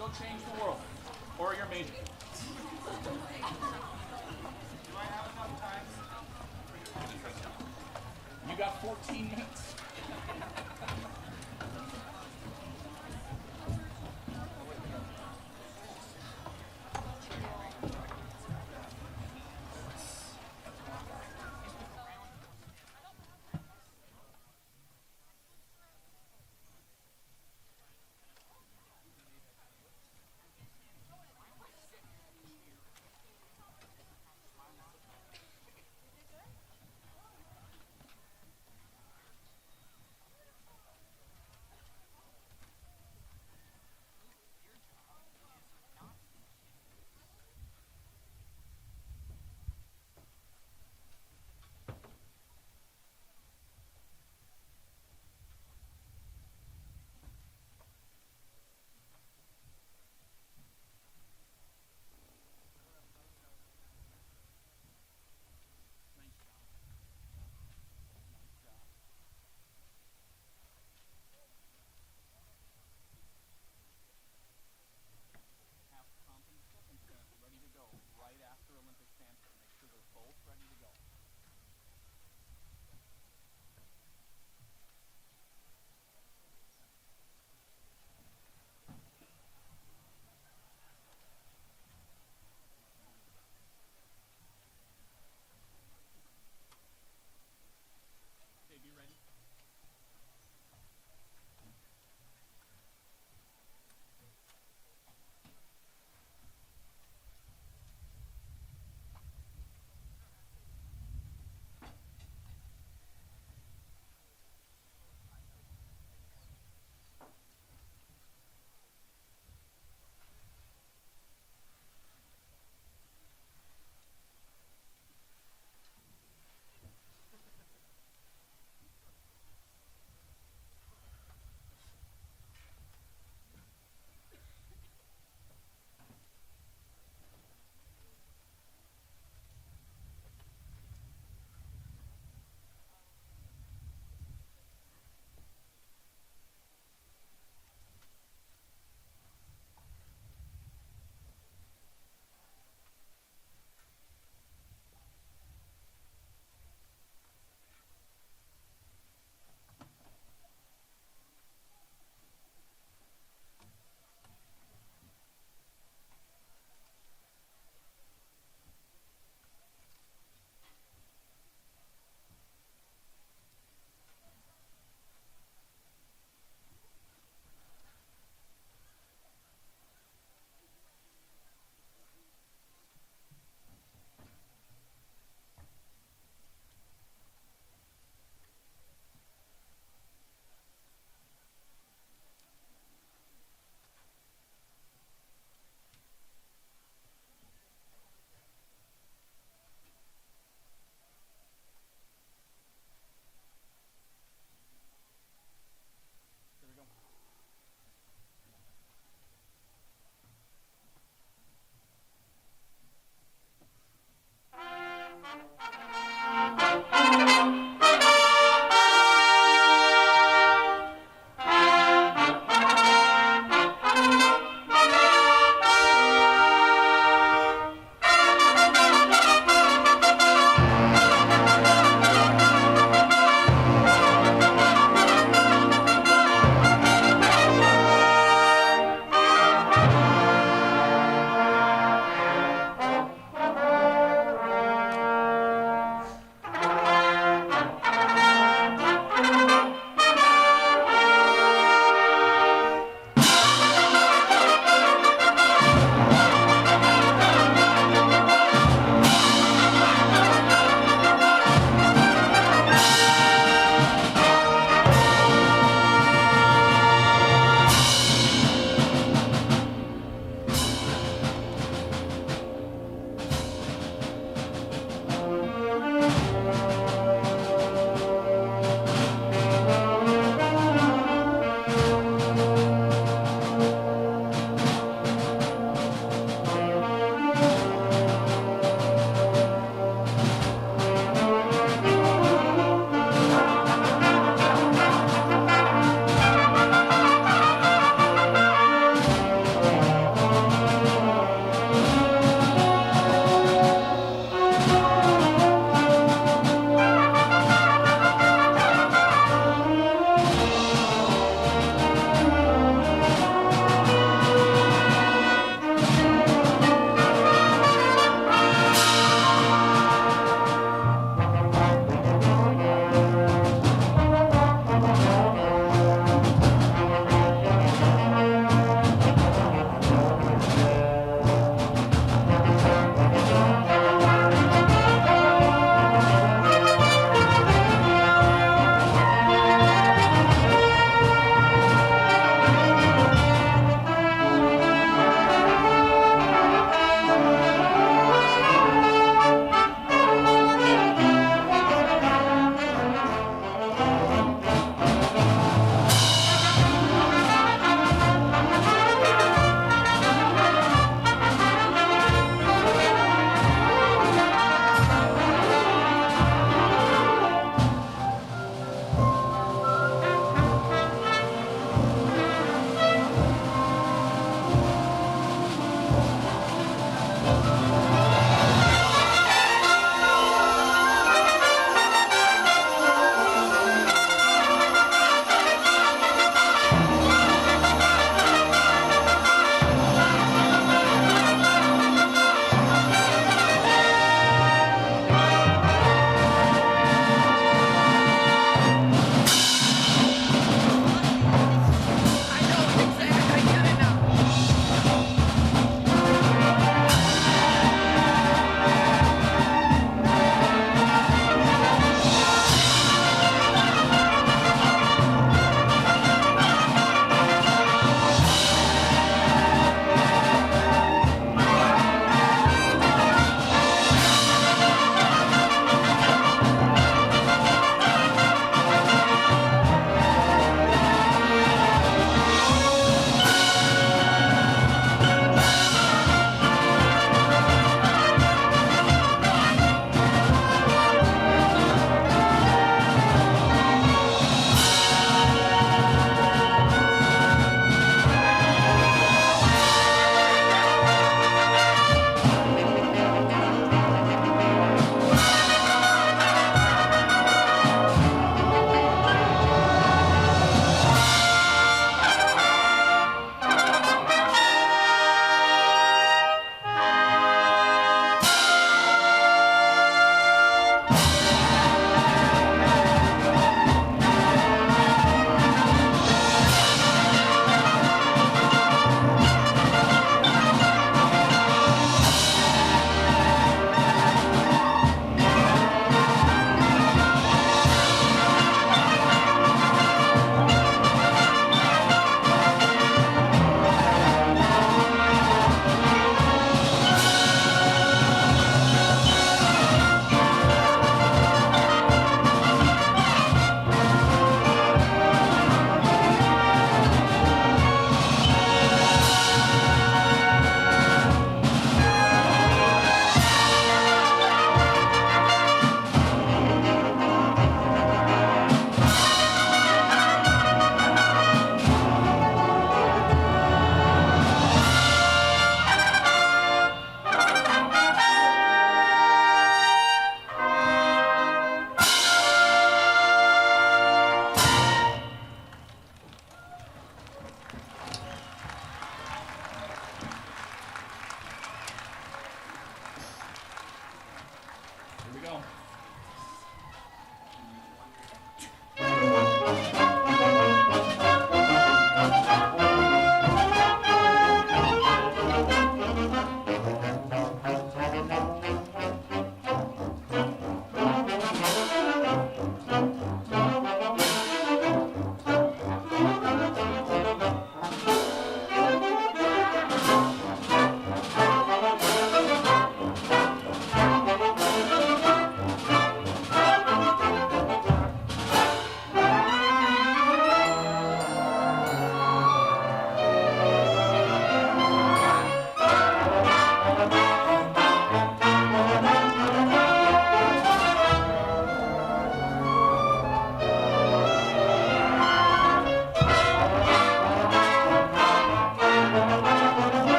Go change the world. Or your major. Do I have enough time? You got 14 minutes.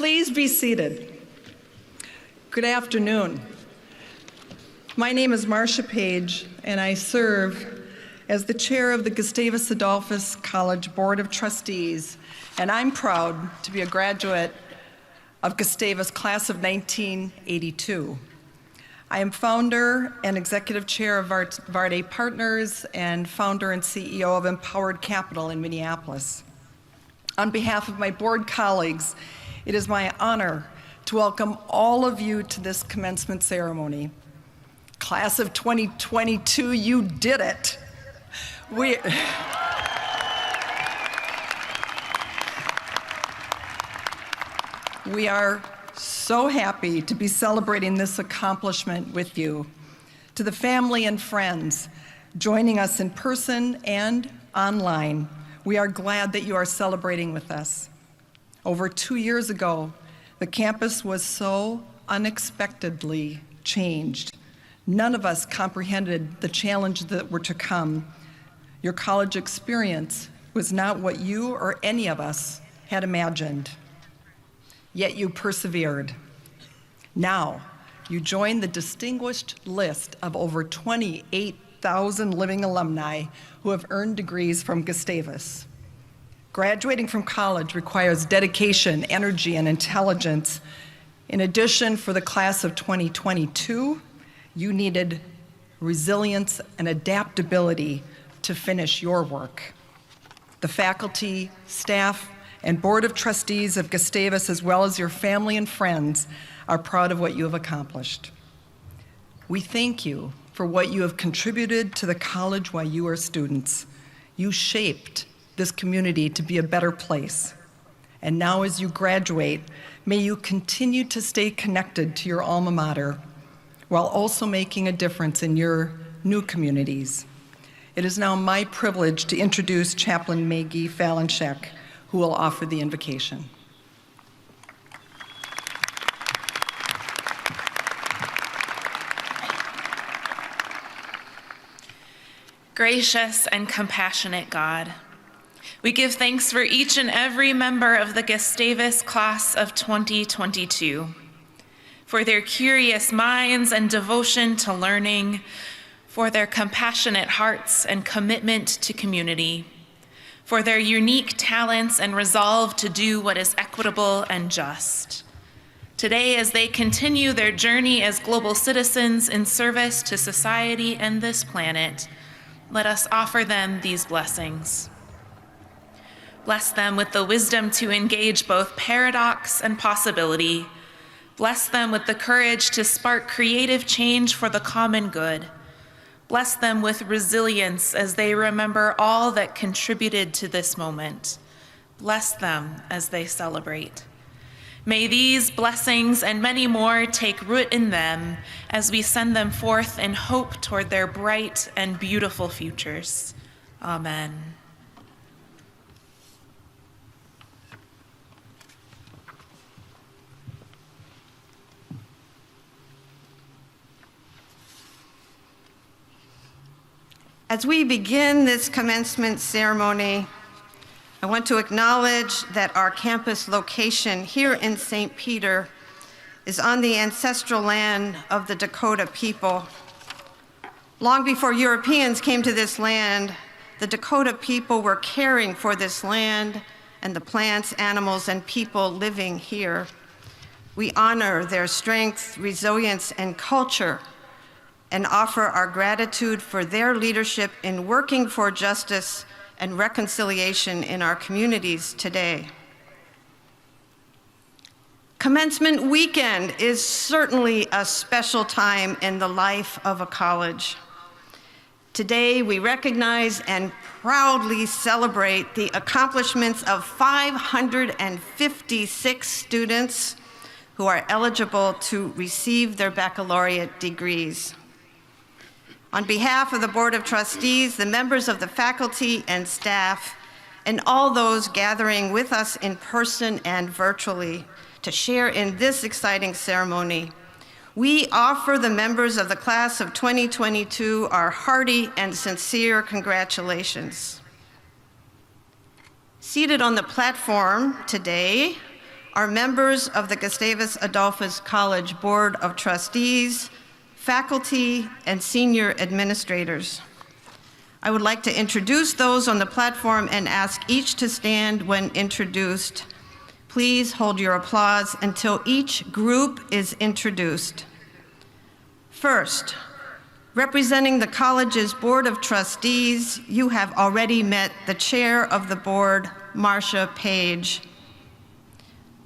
Please be seated. Good afternoon. My name is Marcia Page, and I serve as the chair of the Gustavus Adolphus College Board of Trustees, and I'm proud to be a graduate of Gustavus class of 1982. I am founder and executive chair of Varde Partners and founder and CEO of Empowered Capital in Minneapolis. On behalf of my board colleagues, it is my honor to welcome all of you to this commencement ceremony. Class of 2022, you did it. We are so happy to be celebrating this accomplishment with you. To the family and friends joining us in person and online, we are glad that you are celebrating with us. Over 2 years ago, the campus was so unexpectedly changed. None of us comprehended the challenges that were to come. Your college experience was not what you or any of us had imagined. Yet you persevered. Now, you join the distinguished list of over 28,000 living alumni who have earned degrees from Gustavus. Graduating from college requires dedication, energy, and intelligence. In addition, for the class of 2022, you needed resilience and adaptability to finish your work. The faculty, staff, and Board of Trustees of Gustavus, as well as your family and friends, are proud of what you have accomplished. We thank you for what you have contributed to the college while you were students. You shaped this community to be a better place. And now as you graduate, may you continue to stay connected to your alma mater while also making a difference in your new communities. It is now my privilege to introduce Chaplain Maggie Falenshek, who will offer the invocation. Gracious and compassionate God, we give thanks for each and every member of the Gustavus class of 2022, for their curious minds and devotion to learning, for their compassionate hearts and commitment to community, for their unique talents and resolve to do what is equitable and just. Today, as they continue their journey as global citizens in service to society and this planet, let us offer them these blessings. Bless them with the wisdom to engage both paradox and possibility. Bless them with the courage to spark creative change for the common good. Bless them with resilience as they remember all that contributed to this moment. Bless them as they celebrate. May these blessings and many more take root in them as we send them forth in hope toward their bright and beautiful futures. Amen. As we begin this commencement ceremony, I want to acknowledge that our campus location here in St. Peter is on the ancestral land of the Dakota people. Long before Europeans came to this land, the Dakota people were caring for this land and the plants, animals, and people living here. We honor their strength, resilience, and culture, and offer our gratitude for their leadership in working for justice and reconciliation in our communities today. Commencement weekend is certainly a special time in the life of a college. Today, we recognize and proudly celebrate the accomplishments of 556 students who are eligible to receive their baccalaureate degrees. On behalf of the Board of Trustees, the members of the faculty and staff, and all those gathering with us in person and virtually to share in this exciting ceremony, we offer the members of the class of 2022 our hearty and sincere congratulations. Seated on the platform today our members of the Gustavus Adolphus College Board of Trustees, faculty, and senior administrators. I would like to introduce those on the platform and ask each to stand when introduced. Please hold your applause until each group is introduced. First, representing the college's Board of Trustees, you have already met the chair of the board, Marcia Page.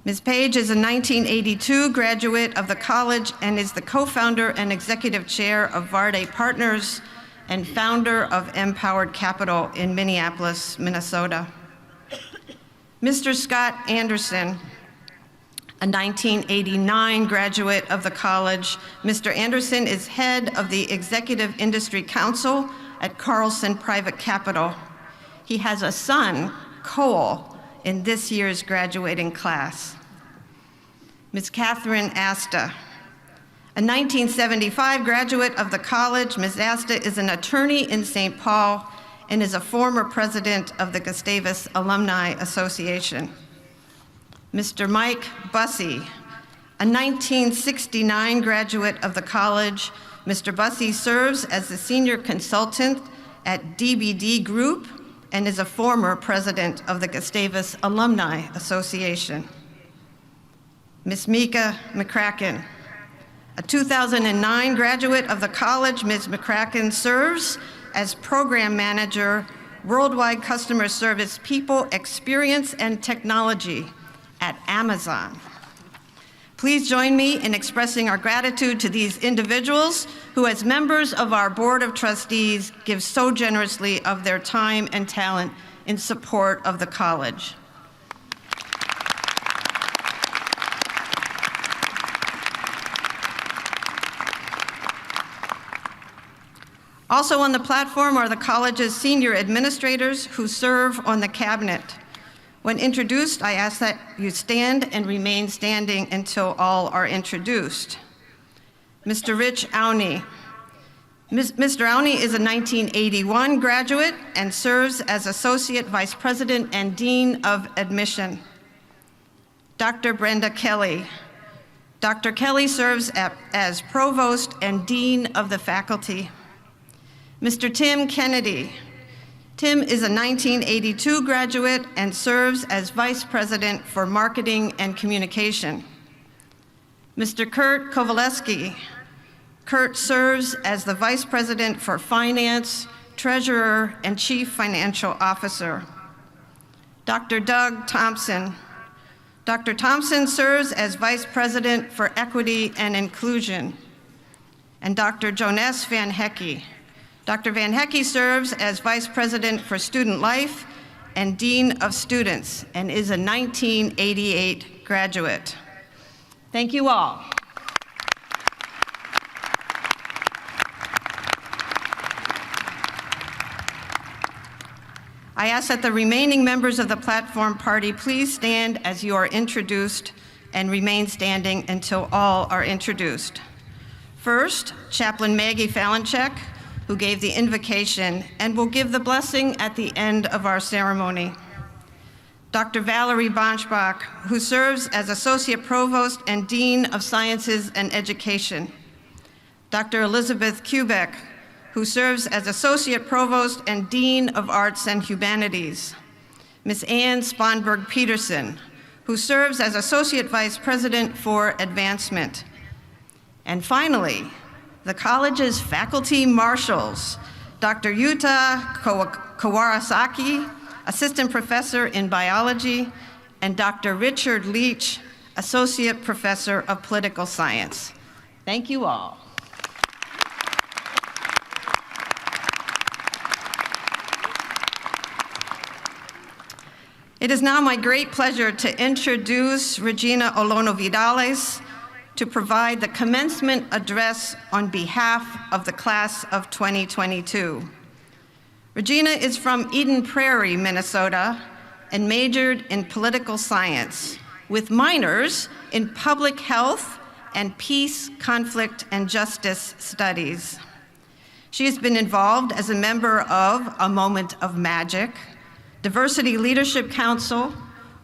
Ms. Page is a 1982 graduate of the college and is the co-founder and executive chair of Varde Partners and founder of Empowered Capital in Minneapolis, Minnesota. Mr. Scott Anderson, a 1989 graduate of the college. Mr. Anderson is head of the Executive Industry Council at Carlson Private Capital. He has a son, Cole, in this year's graduating class. Ms. Catherine Asta, a 1975 graduate of the college. Ms. Asta is an attorney in St. Paul and is a former president of the Gustavus Alumni Association. Mr. Mike Bussey, a 1969 graduate of the college. Mr. Bussey serves as the senior consultant at DBD Group and is a former president of the Gustavus Alumni Association. Ms. Mika McCracken, a 2009 graduate of the college. Ms. McCracken serves as program manager, worldwide customer service, people experience and technology at Amazon. Please join me in expressing our gratitude to these individuals who, as members of our Board of Trustees, give so generously of their time and talent in support of the college. Also on the platform are the college's senior administrators who serve on the cabinet. When introduced, I ask that you stand and remain standing until all are introduced. Mr. Rich Auney. Mr. Auney is a 1981 graduate and serves as Associate Vice President and Dean of Admission. Dr. Brenda Kelly. Dr. Kelly serves as Provost and Dean of the Faculty. Mr. Tim Kennedy. Tim is a 1982 graduate and serves as Vice President for Marketing and Communication. Mr. Kurt Kowaleski. Kurt serves as the Vice President for Finance, Treasurer, and Chief Financial Officer. Dr. Doug Thompson. Dr. Thompson serves as Vice President for Equity and Inclusion. And Dr. Jonas Van Hecke. Dr. Van Hecke serves as Vice President for Student Life and Dean of Students and is a 1988 graduate. Thank you all. I ask that the remaining members of the platform party please stand as you are introduced and remain standing until all are introduced. First, Chaplain Maggie Falinchek, who gave the invocation and will give the blessing at the end of our ceremony. Dr. Valerie Bonchbach, who serves as Associate Provost and Dean of Sciences and Education. Dr. Elizabeth Kubek, who serves as Associate Provost and Dean of Arts and Humanities. Ms. Ann Sponberg Peterson, who serves as Associate Vice President for Advancement. And finally, the college's faculty marshals, Dr. Yuta Kawarasaki, Assistant Professor in Biology, and Dr. Richard Leach, Associate Professor of Political Science. Thank you all. It is now my great pleasure to introduce Regina Olono-Vidales to provide the commencement address on behalf of the class of 2022. Regina is from Eden Prairie, Minnesota, and majored in political science with minors in public health and peace, conflict, and justice studies. She has been involved as a member of A Moment of Magic, Diversity Leadership Council,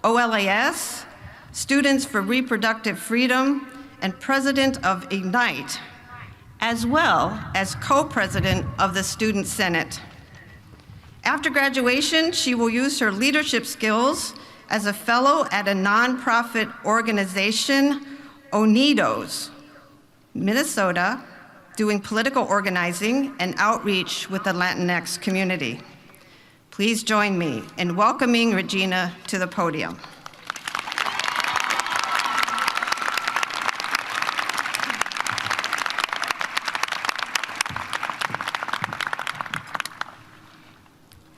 OLAS, Students for Reproductive Freedom, and president of Ignite, as well as co-president of the Student Senate. After graduation, she will use her leadership skills as a fellow at a nonprofit organization, Unidos, Minnesota, doing political organizing and outreach with the Latinx community. Please join me in welcoming Regina to the podium.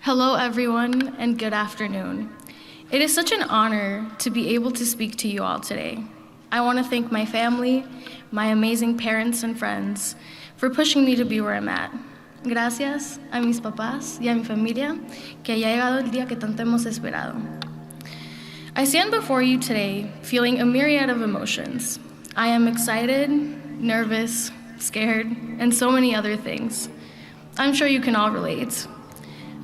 Hello, everyone, and good afternoon. It is such an honor to be able to speak to you all today. I want to thank my family, my amazing parents and friends for pushing me to be where I'm at. Gracias a mis papás y a mi familia que haya llegado el día que tanto hemos esperado. I stand before you today feeling a myriad of emotions. I am excited, nervous, scared, and so many other things. I'm sure you can all relate.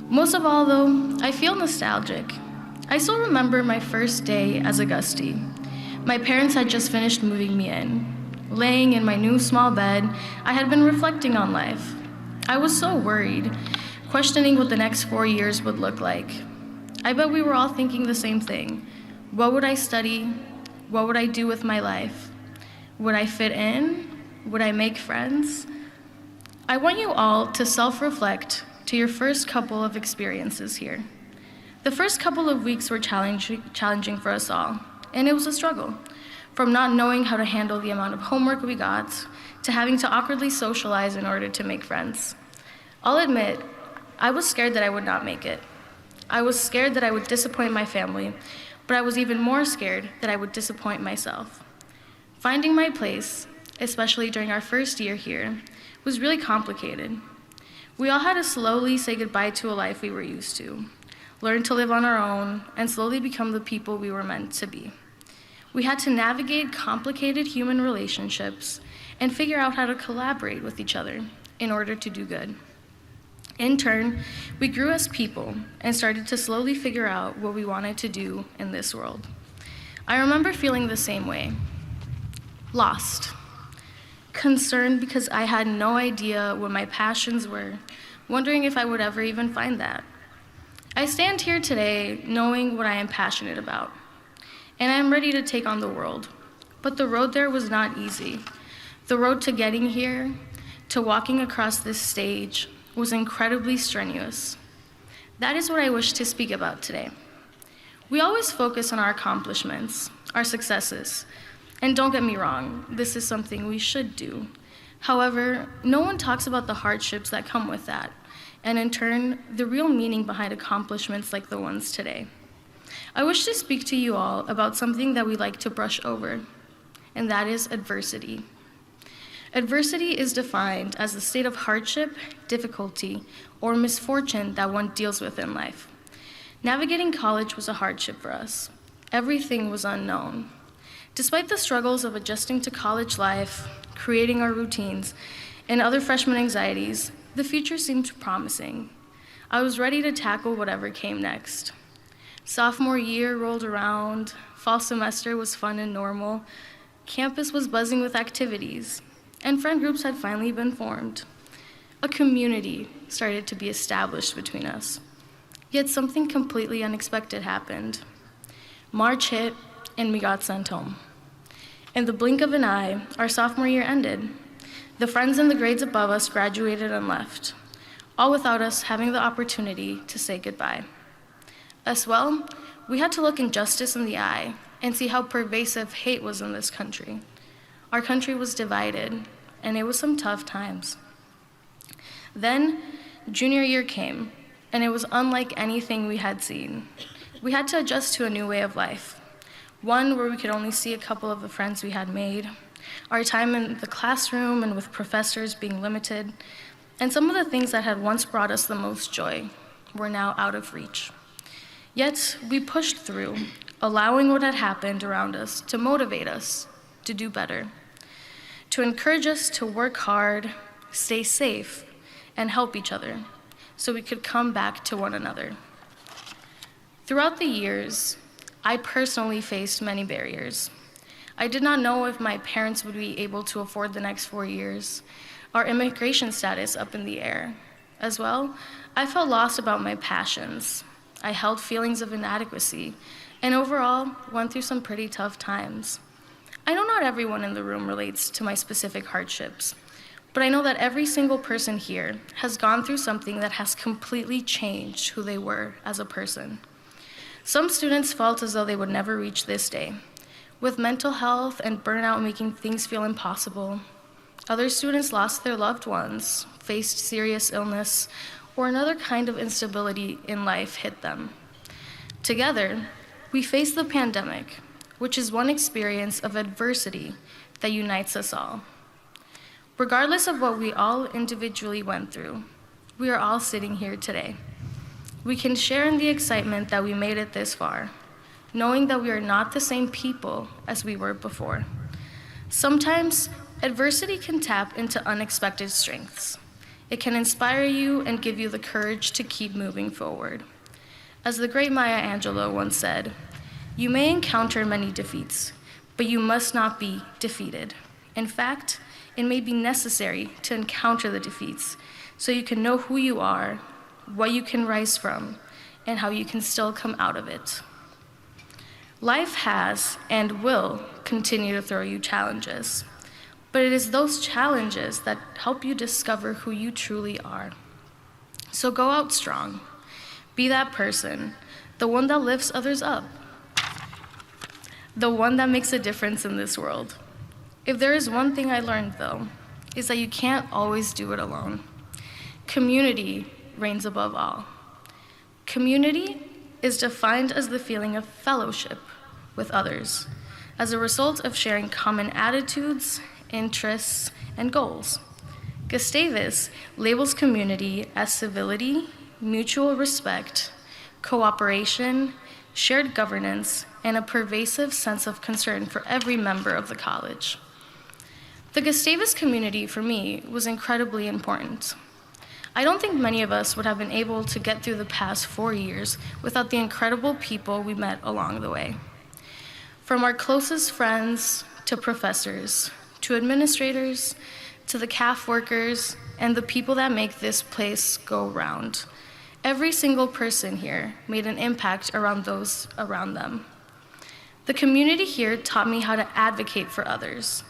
Most of all, though, I feel nostalgic. I still remember my first day as a Gustie. My parents had just finished moving me in. Laying in my new small bed, I had been reflecting on life. I was so worried, questioning what the next 4 years would look like. I bet we were all thinking the same thing. What would I study? What would I do with my life? Would I fit in? Would I make friends? I want you all to self-reflect to your first couple of experiences here. The first couple of weeks were challenging for us all, and it was a struggle. From not knowing how to handle the amount of homework we got, to having to awkwardly socialize in order to make friends. I'll admit, I was scared that I would not make it. I was scared that I would disappoint my family, but I was even more scared that I would disappoint myself. Finding my place, especially during our first year here, was really complicated. We all had to slowly say goodbye to a life we were used to, learn to live on our own, and slowly become the people we were meant to be. We had to navigate complicated human relationships and figure out how to collaborate with each other in order to do good. In turn, we grew as people and started to slowly figure out what we wanted to do in this world. I remember feeling the same way. Lost. Concerned because I had no idea what my passions were, wondering if I would ever even find that. I stand here today knowing what I am passionate about, and I am ready to take on the world. But the road there was not easy. The road to getting here, to walking across this stage, was incredibly strenuous. That is what I wish to speak about today. We always focus on our accomplishments, our successes, and don't get me wrong, this is something we should do. However, no one talks about the hardships that come with that, and in turn, the real meaning behind accomplishments like the ones today. I wish to speak to you all about something that we like to brush over, and that is adversity. Adversity is defined as the state of hardship, difficulty, or misfortune that one deals with in life. Navigating college was a hardship for us. Everything was unknown. Despite the struggles of adjusting to college life, creating our routines, and other freshman anxieties, the future seemed promising. I was ready to tackle whatever came next. Sophomore year rolled around, fall semester was fun and normal, campus was buzzing with activities, and friend groups had finally been formed. A community started to be established between us. Yet something completely unexpected happened. March hit, and we got sent home. In the blink of an eye, our sophomore year ended. The friends in the grades above us graduated and left, all without us having the opportunity to say goodbye. As well, we had to look injustice in the eye and see how pervasive hate was in this country. Our country was divided, and it was some tough times. Then, junior year came, and it was unlike anything we had seen. We had to adjust to a new way of life. One where we could only see a couple of the friends we had made, our time in the classroom and with professors being limited, and some of the things that had once brought us the most joy were now out of reach. Yet, we pushed through, allowing what had happened around us to motivate us to do better, to encourage us to work hard, stay safe, and help each other so we could come back to one another. Throughout the years, I personally faced many barriers. I did not know if my parents would be able to afford the next 4 years, our immigration status up in the air. As well, I felt lost about my passions. I held feelings of inadequacy, and overall went through some pretty tough times. I know not everyone in the room relates to my specific hardships, but I know that every single person here has gone through something that has completely changed who they were as a person. Some students felt as though they would never reach this day, with mental health and burnout making things feel impossible. Other students lost their loved ones, faced serious illness, or another kind of instability in life hit them. Together, we face the pandemic, which is one experience of adversity that unites us all. Regardless of what we all individually went through, we are all sitting here today. We can share in the excitement that we made it this far, knowing that we are not the same people as we were before. Sometimes, adversity can tap into unexpected strengths. It can inspire you and give you the courage to keep moving forward. As the great Maya Angelou once said, "You may encounter many defeats, but you must not be defeated. In fact, it may be necessary to encounter the defeats so you can know who you are, what you can rise from, and how you can still come out of it." Life has and will continue to throw you challenges, but it is those challenges that help you discover who you truly are. So go out strong. Be that person, the one that lifts others up, the one that makes a difference in this world. If there is one thing I learned, though, is that you can't always do it alone. Community reigns above all. Community is defined as the feeling of fellowship with others as a result of sharing common attitudes, interests, and goals. Gustavus labels community as civility, mutual respect, cooperation, shared governance, and a pervasive sense of concern for every member of the college. The Gustavus community, for me, was incredibly important. I don't think many of us would have been able to get through the past 4 years without the incredible people we met along the way. From our closest friends to professors, to administrators, to the CAF workers, and the people that make this place go round. Every single person here made an impact around those around them. The community here taught me how to advocate for others,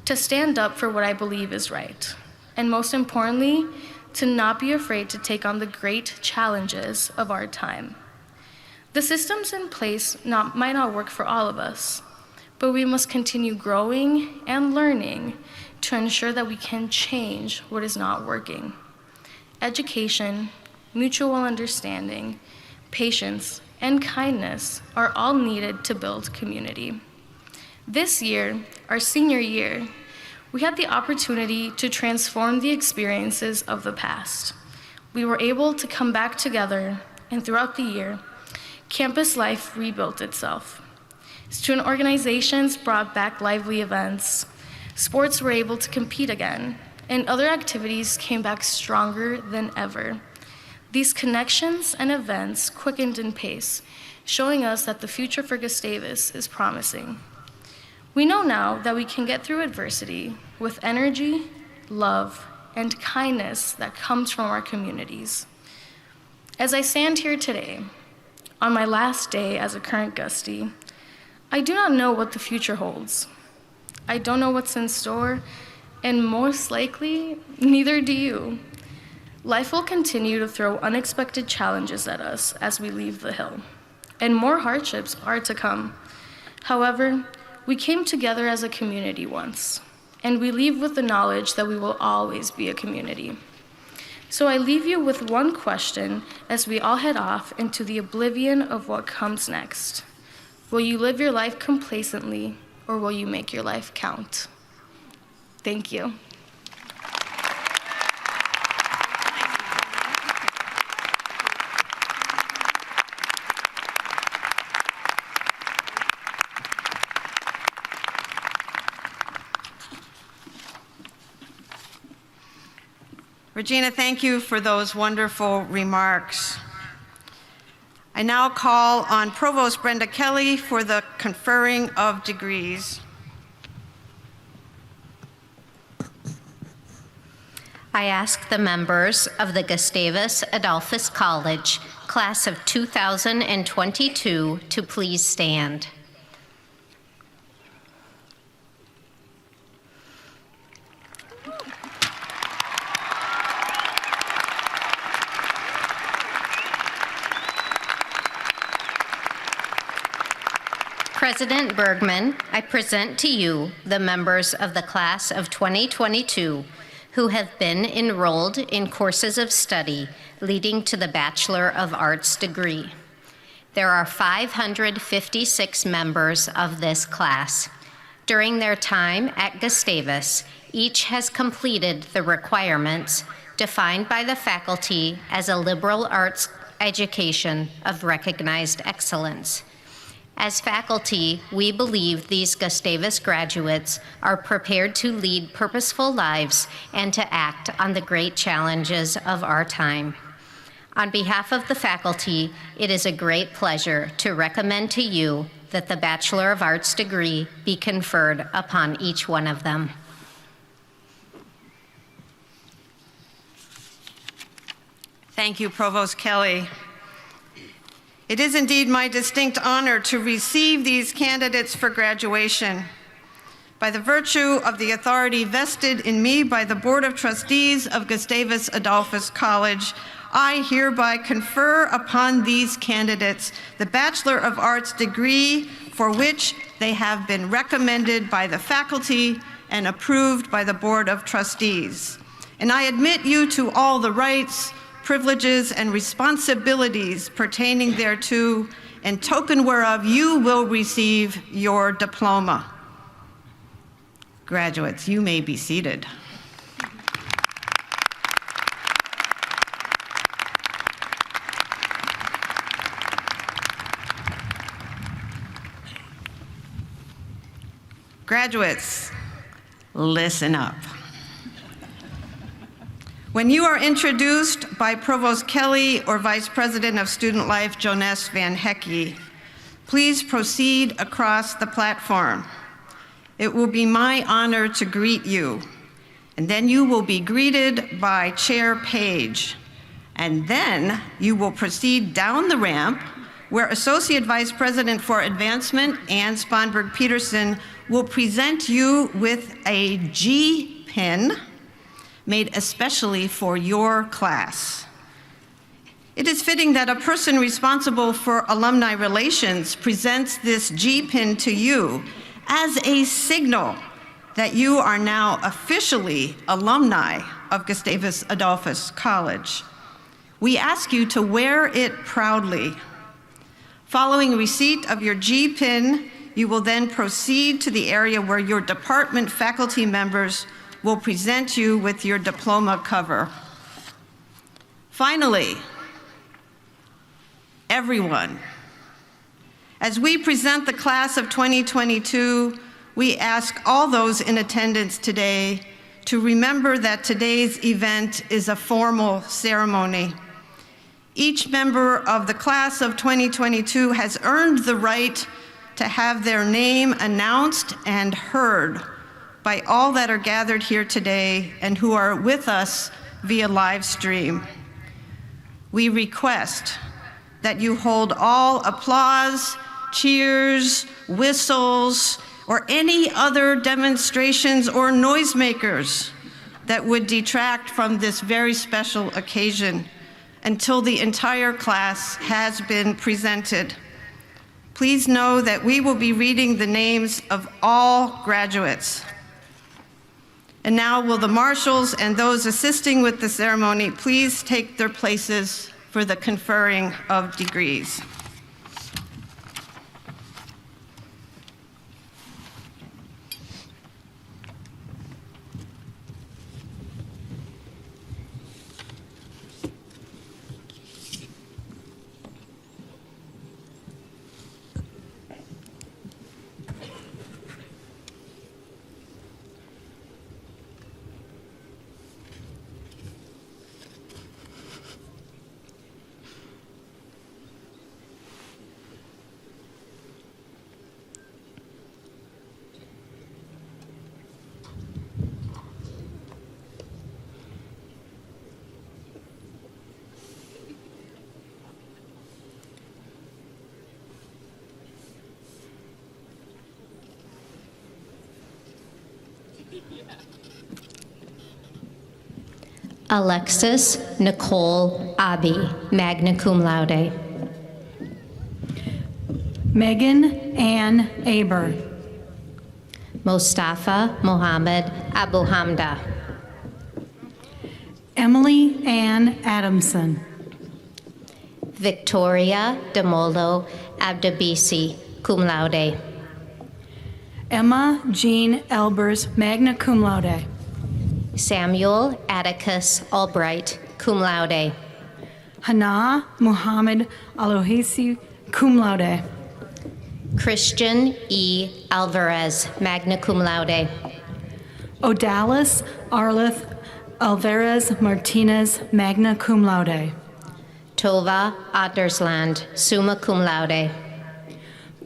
to stand up for what I believe is right, and most importantly, to not be afraid to take on the great challenges of our time. The systems in place might not work for all of us, but we must continue growing and learning to ensure that we can change what is not working. Education, mutual understanding, patience, and kindness are all needed to build community. This year, our senior year, we had the opportunity to transform the experiences of the past. We were able to come back together, and throughout the year, campus life rebuilt itself. Student organizations brought back lively events, sports were able to compete again, and other activities came back stronger than ever. These connections and events quickened in pace, showing us that the future for Gustavus is promising. We know now that we can get through adversity with energy, love, and kindness that comes from our communities. As I stand here today, on my last day as a current Gustie, I do not know what the future holds. I don't know what's in store, and most likely, neither do you. Life will continue to throw unexpected challenges at us as we leave the hill, and more hardships are to come. However, we came together as a community once, and we leave with the knowledge that we will always be a community. So I leave you with one question as we all head off into the oblivion of what comes next. Will you live your life complacently, or will you make your life count? Thank you. Regina, thank you for those wonderful remarks. I now call on Provost Brenda Kelly for the conferring of degrees. I ask the members of the Gustavus Adolphus College, class of 2022, to please stand. President Bergman, I present to you the members of the class of 2022 who have been enrolled in courses of study leading to the Bachelor of Arts degree. There are 556 members of this class. During their time at Gustavus, each has completed the requirements defined by the faculty as a liberal arts education of recognized excellence. As faculty, we believe these Gustavus graduates are prepared to lead purposeful lives and to act on the great challenges of our time. On behalf of the faculty, it is a great pleasure to recommend to you that the Bachelor of Arts degree be conferred upon each one of them. Thank you, Provost Kelly. It is indeed my distinct honor to receive these candidates for graduation. By the virtue of the authority vested in me by the Board of Trustees of Gustavus Adolphus College, I hereby confer upon these candidates the Bachelor of Arts degree for which they have been recommended by the faculty and approved by the Board of Trustees. And I admit you to all the rights, privileges, and responsibilities pertaining thereto, in token whereof you will receive your diploma. Graduates, you may be seated. Graduates, listen up. When you are introduced by Provost Kelly or Vice President of Student Life, Jonas Van Hecke, please proceed across the platform. It will be my honor to greet you, and then you will be greeted by Chair Page, and then you will proceed down the ramp where Associate Vice President for Advancement, Ann Sponberg-Peterson, will present you with a G pin made especially for your class. It is fitting that a person responsible for alumni relations presents this G-pin to you as a signal that you are now officially alumni of Gustavus Adolphus College. We ask you to wear it proudly. Following receipt of your G-pin, you will then proceed to the area where your department faculty members will present you with your diploma cover. Finally, everyone, as we present the class of 2022, we ask all those in attendance today to remember that today's event is a formal ceremony. Each member of the class of 2022 has earned the right to have their name announced and heard by all that are gathered here today and who are with us via live stream. We request that you hold all applause, cheers, whistles, or any other demonstrations or noisemakers that would detract from this very special occasion until the entire class has been presented. Please know that we will be reading the names of all graduates. And now will the marshals and those assisting with the ceremony please take their places for the conferring of degrees. Alexis Nicole Abi, magna cum laude. Megan Ann Aber. Mostafa Mohammed Abu Hamda. Emily Ann Adamson. Victoria Demolo Abdabisi, cum laude. Emma Jean Elbers, magna cum laude. Samuel Atticus Albright, cum laude. Hannah Muhammad Alohisi, cum laude. Christian E. Alvarez, magna cum laude. Odalis Arlith Alvarez Martinez, magna cum laude. Tova Ottersland, summa cum laude.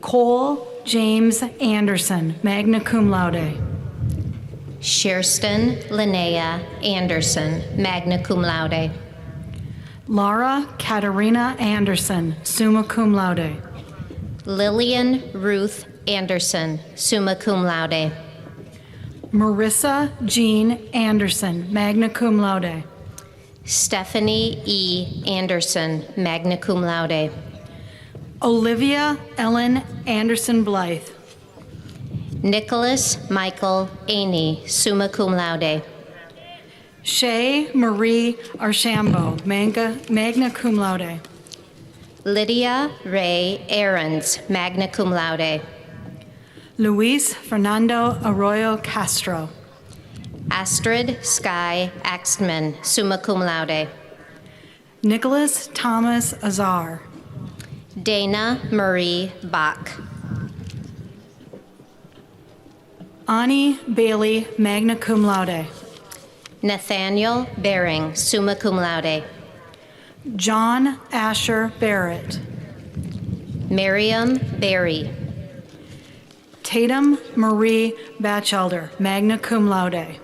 Cole James Anderson, magna cum laude. Sherston Linnea Anderson, magna cum laude. Laura Katarina Anderson, summa cum laude. Lillian Ruth Anderson, summa cum laude. Marissa Jean Anderson, magna cum laude. Stephanie E. Anderson, magna cum laude. Olivia Ellen Anderson Blythe. Nicholas Michael Aney, summa cum laude. Shay Marie Archambault, magna cum laude. Lydia Ray Aarons, magna cum laude. Luis Fernando Arroyo Castro. Astrid Sky Axtman, summa cum laude. Nicholas Thomas Azar. Dana Marie Bach. Ani Bailey, magna cum laude. Nathaniel Bering, summa cum laude. John Asher Barrett. Miriam Berry. Tatum Marie Batchelder, magna cum laude.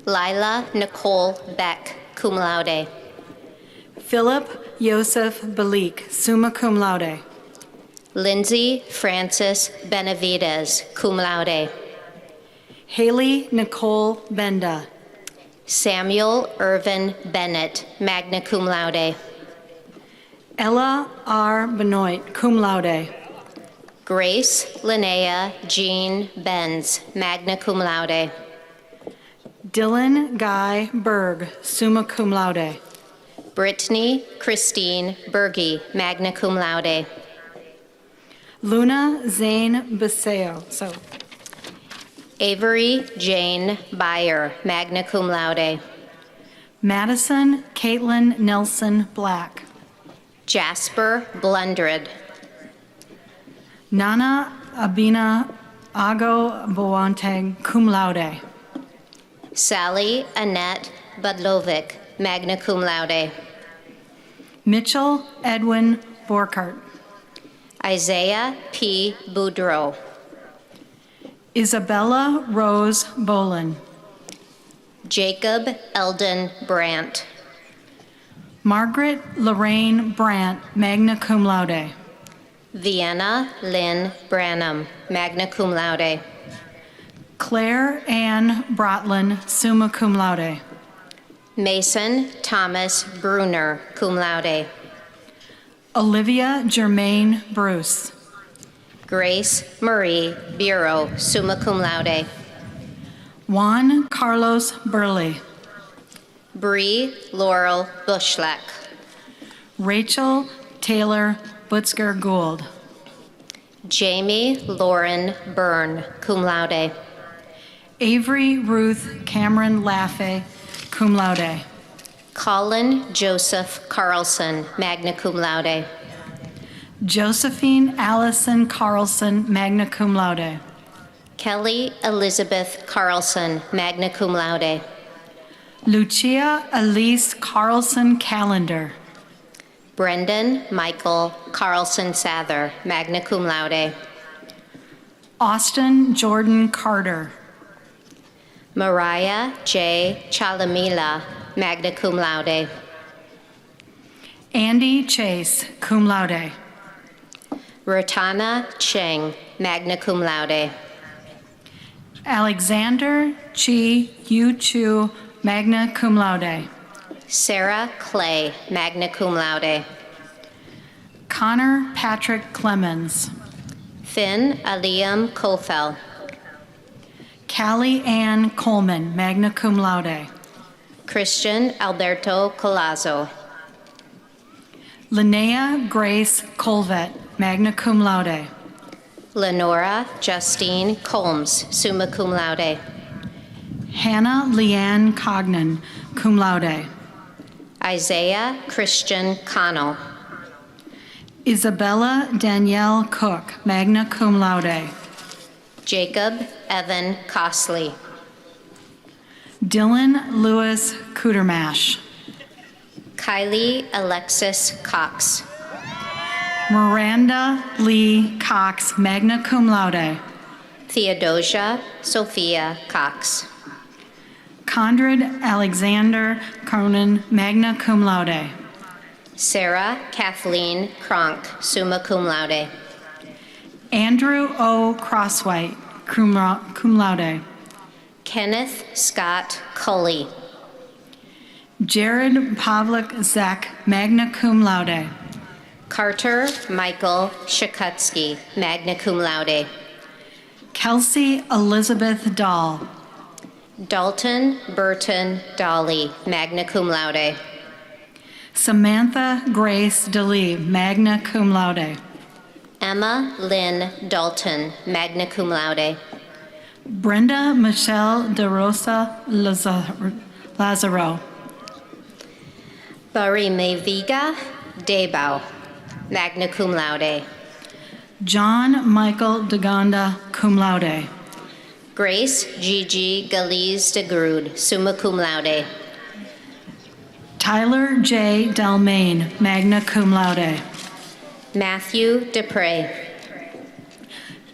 Lila Nicole Beck, cum laude. Philip Yosef Balik, summa cum laude. Lindsay Francis Benavides, cum laude. Haley Nicole Benda. Samuel Irvin Bennett, magna cum laude. Ella R. Benoit, cum laude. Grace Linnea Jean Benz, magna cum laude. Dylan Guy Berg, summa cum laude. Brittany Christine Berge, magna cum laude. Luna Zane Baseo. Avery Jane Byer, magna cum laude. Madison Caitlin Nelson Black. Jasper Blundred. Nana Abina Ago Boanteg, cum laude. Sally Annette Budlovic, magna cum laude. Mitchell Edwin Borkart. Isaiah P. Boudreau. Isabella Rose Bolin. Jacob Eldon Brandt. Margaret Lorraine Brandt, magna cum laude. Vienna Lynn Branham, magna cum laude. Claire Ann Brotlin, summa cum laude. Mason Thomas Bruner, cum laude. Olivia Germaine Bruce. Grace Marie Bureau, summa cum laude. Juan Carlos Burley. Bree Laurel Bushlack. Rachel Taylor Butzger Gould. Jamie Lauren Byrne, cum laude. Avery Ruth Cameron Laffe, cum laude. Colin Joseph Carlson, magna cum laude. Josephine Allison Carlson, magna cum laude. Kelly Elizabeth Carlson, magna cum laude. Lucia Elise Carlson Callender. Brendan Michael Carlson Sather, magna cum laude. Austin Jordan Carter. Mariah J. Chalamila, magna cum laude. Andy Chase, cum laude. Rotana Cheng, magna cum laude. Alexander Chi Yu Chu magna cum laude. Sarah Clay, magna cum laude. Connor Patrick Clemens. Finn Aliam Kofel. Callie Ann Coleman, magna cum laude. Christian Alberto Colazo. Linnea Grace Colvet, magna cum laude. Lenora Justine Combs, summa cum laude. Hannah Leanne Cognan, cum laude. Isaiah Christian Connell. Isabella Danielle Cook, magna cum laude. Jacob Evan Costley. Dylan Lewis Kudermash. Kylie Alexis Cox. Miranda Lee Cox, magna cum laude. Theodosia Sophia Cox. Conrad Alexander Cronin, magna cum laude. Sarah Kathleen Kronk, summa cum laude. Andrew O. Crosswhite, cum laude. Kenneth Scott Cully. Jared Pavlik Zek, magna cum laude. Carter Michael Shakutsky, magna cum laude. Kelsey Elizabeth Dahl. Dalton Burton Dolly, magna cum laude. Samantha Grace DeLee, magna cum laude. Emma Lynn Dalton, magna cum laude. Brenda Michelle De Rosa Lazaro. Barimeviga Debau, magna cum laude. John Michael DeGonda, cum laude. Grace Gigi Galiz de Grood, summa cum laude. Tyler J. Delmain, magna cum laude. Matthew Dupre.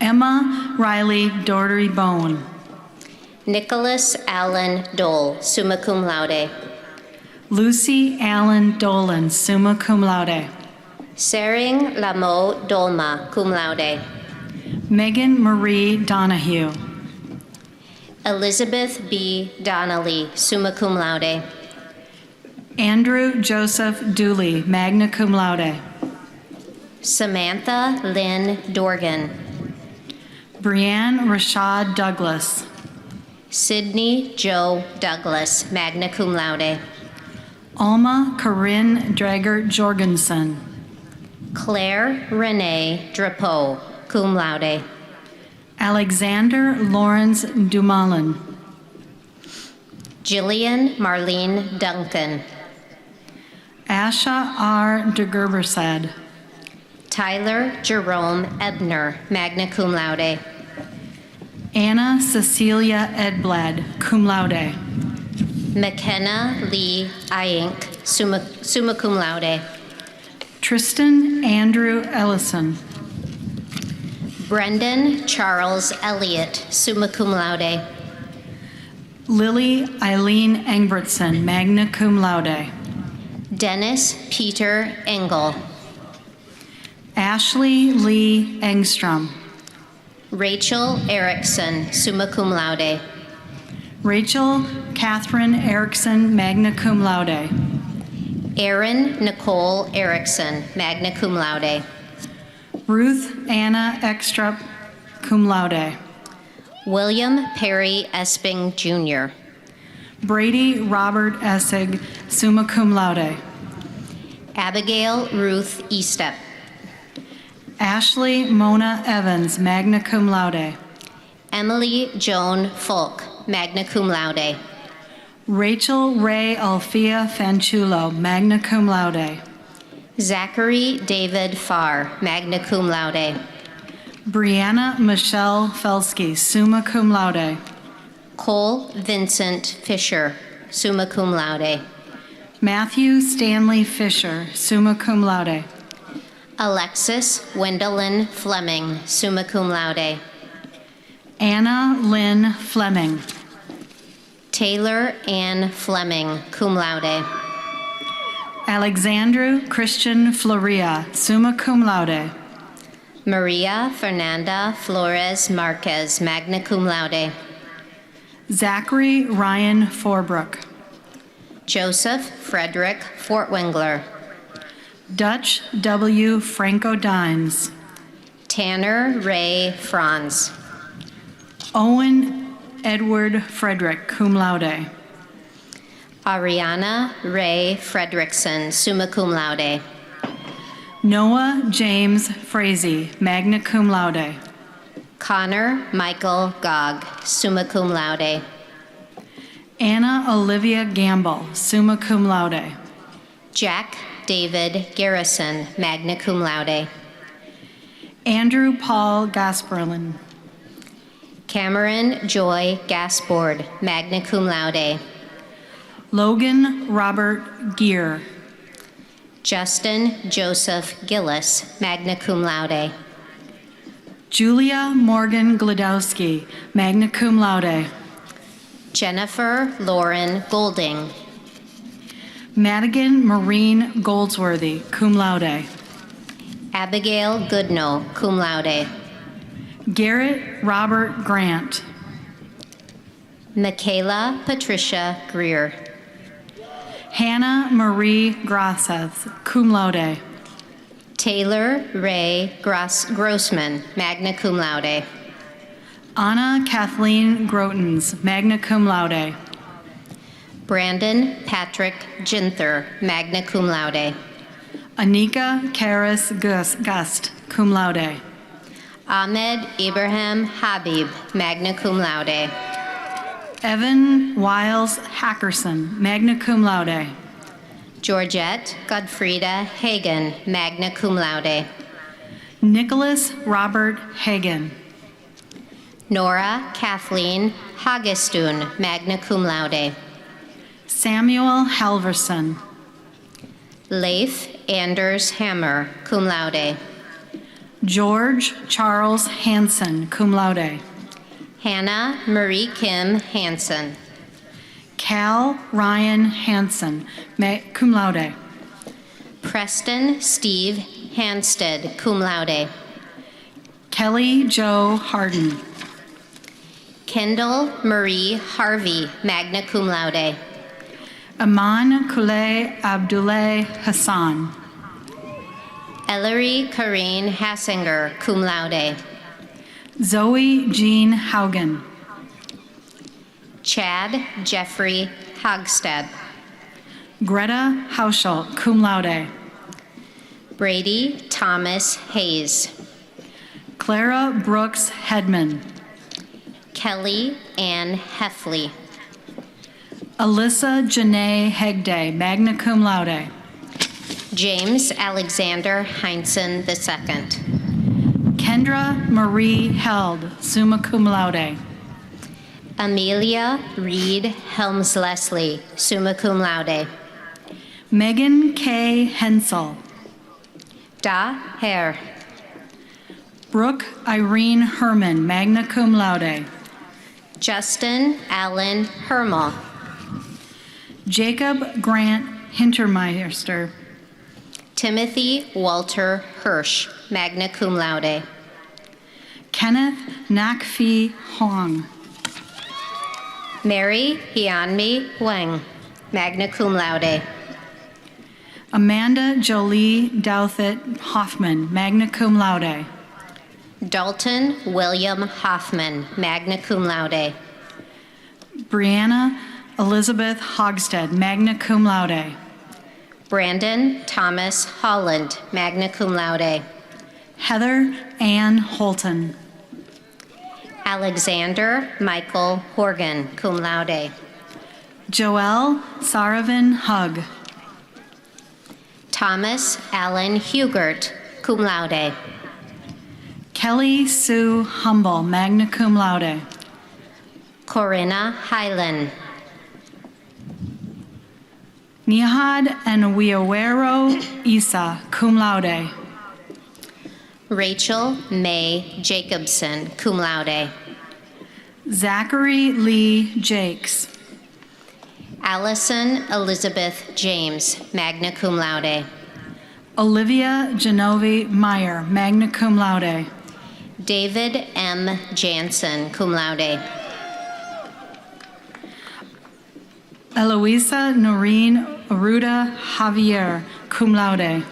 Emma Riley Doherty Bone. Nicholas Allen Dole, summa cum laude. Lucy Allen Dolan, summa cum laude. Sering Lamo Dolma, cum laude. Megan Marie Donahue. Elizabeth B. Donnelly, summa cum laude. Andrew Joseph Dooley, magna cum laude. Samantha Lynn Dorgan. Brianne Rashad Douglas. Sydney Joe Douglas, magna cum laude. Alma Corinne Drager Jorgensen. Claire Renee Drapeau, cum laude. Alexander Lawrence Dumoulin. Jillian Marlene Duncan. Asha R. DeGerbersad. Tyler Jerome Ebner, magna cum laude. Anna Cecilia Edblad, cum laude. McKenna Lee Iyink, summa cum laude. Tristan Andrew Ellison. Brendan Charles Elliott, summa cum laude. Lily Eileen Engbertson, magna cum laude. Dennis Peter Engel. Ashley Lee Engstrom. Rachel Erickson, summa cum laude. Rachel Catherine Erickson, magna cum laude. Erin Nicole Erickson, magna cum laude. Ruth Anna Ekstrup, cum laude. William Perry Esping Jr. Brady Robert Essig, summa cum laude. Abigail Ruth Estep. Ashley Mona Evans, magna cum laude. Emily Joan Folk, magna cum laude. Rachel Ray Alfia Fanchulo, magna cum laude. Zachary David Farr, magna cum laude. Brianna Michelle Felsky, summa cum laude. Cole Vincent Fisher, summa cum laude. Matthew Stanley Fisher, summa cum laude. Alexis Wendelin Fleming, summa cum laude. Anna Lynn Fleming. Taylor Ann Fleming, cum laude. Alexandru Christian Floria, summa cum laude. Maria Fernanda Flores Marquez, magna cum laude. Zachary Ryan Forbrook. Joseph Frederick Fortwingler, Dutch W. Franco Dimes, Tanner Ray Franz, Owen Edward Frederick, cum laude. Ariana Ray Fredrickson, summa cum laude. Noah James Frazee, magna cum laude. Connor Michael Gogg, summa cum laude. Anna Olivia Gamble, summa cum laude. Jack David Garrison, magna cum laude. Andrew Paul Gasperlin, Cameron Joy Gaspord, magna cum laude. Logan Robert Gear, Justin Joseph Gillis, magna cum laude. Julia Morgan Glodowski, magna cum laude. Jennifer Lauren Golding, Madigan Maureen Goldsworthy, cum laude. Abigail Goodnow, cum laude. Garrett Robert Grant, Michaela Patricia Greer, Hannah Marie Grosseth, cum laude. Taylor Ray Grossman, magna cum laude. Anna Kathleen Grotens, magna cum laude. Brandon Patrick Ginther, magna cum laude. Anika Karis Gust, cum laude. Ahmed Ibrahim Habib, magna cum laude. Evan Wiles Hackerson, magna cum laude. Georgette Godfrida Hagen, magna cum laude. Nicholas Robert Hagen. Nora Kathleen Hagestun, magna cum laude. Samuel Halverson. Leif Anders Hammer, cum laude. George Charles Hansen, cum laude. Hannah Marie Kim Hansen. Cal Ryan Hansen, cum laude. Preston Steve Hansted, cum laude. Kelly Joe Harden. Kendall Marie Harvey, magna cum laude. Aman Kule Abdullah Hassan. Ellery Karine Hassinger, cum laude. Zoe Jean Haugen. Chad Jeffrey Hogstad. Greta Hauschel, cum laude. Brady Thomas Hayes. Clara Brooks Hedman. Kelly Ann Heffley. Alyssa Janae Hegde, magna cum laude. James Alexander Heinsohn II. Kendra Marie Held, summa cum laude. Amelia Reed Helms Leslie, summa cum laude. Megan K. Hensel. Da Hare. Brooke Irene Herman, magna cum laude. Justin Allen Hermel. Jacob Grant Hintermeister. Timothy Walter Hirsch, magna cum laude. Kenneth Nakfi Hong. Mary Hianmi Wang, magna cum laude. Amanda Jolie Douthit Hoffman, magna cum laude. Dalton William Hoffman, magna cum laude. Brianna Elizabeth Hogsted, magna cum laude. Brandon Thomas Holland, magna cum laude. Heather Ann Holton. Alexander Michael Horgan, cum laude. Joelle Saravan Hug. Thomas Allen Hugert, cum laude. Kelly Sue Humble, magna cum laude. Corinna Hyland. Nihad and Wiawero Isa, cum laude. Rachel May Jacobson, cum laude. Zachary Lee Jakes. Allison Elizabeth James, magna cum laude. Olivia Genovi Meyer, magna cum laude. David M. Jansen, cum laude. Eloisa Noreen Aruda Javier, cum laude.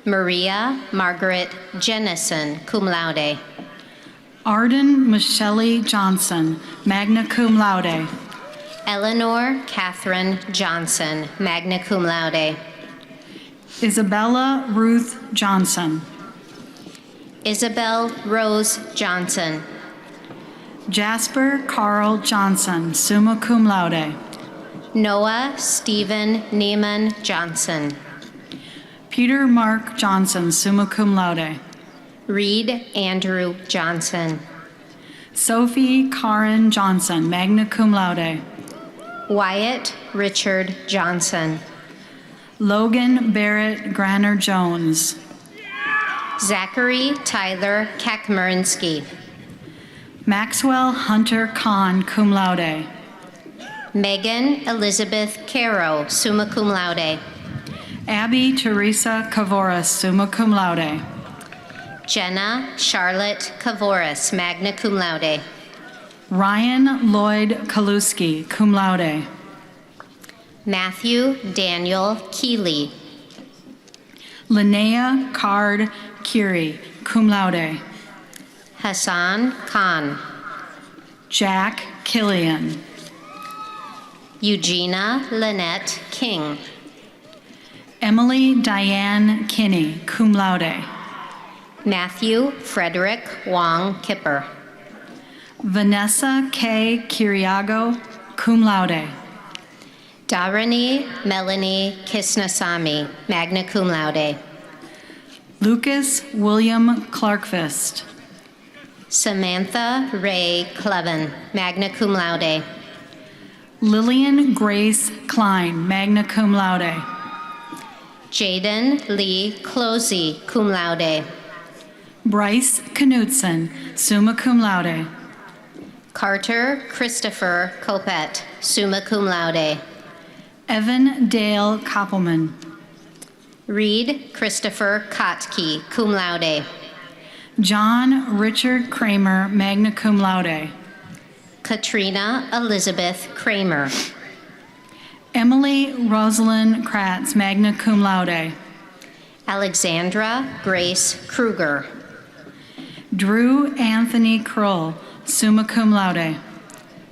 Maria Margaret Jennison, cum laude. Arden Michelle Johnson, magna cum laude. Eleanor Catherine Johnson, magna cum laude. Isabella Ruth Johnson. Isabel Rose Johnson. Jasper Carl Johnson, summa cum laude. Noah Stephen Neiman Johnson. Peter Mark Johnson, summa cum laude. Reed Andrew Johnson. Sophie Karen Johnson, magna cum laude. Wyatt Richard Johnson. Logan Barrett Granner Jones. Zachary Tyler Kakmerinsky. Maxwell Hunter Kahn, cum laude. Megan Elizabeth Caro, summa cum laude. Abby Teresa Kavoris, summa cum laude. Jenna Charlotte Kavoris, magna cum laude. Ryan Lloyd Kaluski, cum laude. Matthew Daniel Keeley. Linnea Card Curie, cum laude. Hassan Khan. Jack Killian. Eugenia Lynette King. Emily Diane Kinney, cum laude. Matthew Frederick Wong Kipper. Vanessa K. Kiriago, cum laude. Dharani Melanie Kisnasamy, magna cum laude. Lucas William Clarkfist. Samantha Ray Cleven, magna cum laude. Lillian Grace Klein, magna cum laude. Jaden Lee Closey, cum laude. Bryce Knutson, summa cum laude. Carter Christopher Copet, summa cum laude. Evan Dale Koppelman. Reed Christopher Kotke, cum laude. John Richard Kramer, magna cum laude. Katrina Elizabeth Kramer. Emily Rosalind Kratz, magna cum laude. Alexandra Grace Kruger. Drew Anthony Kroll, summa cum laude.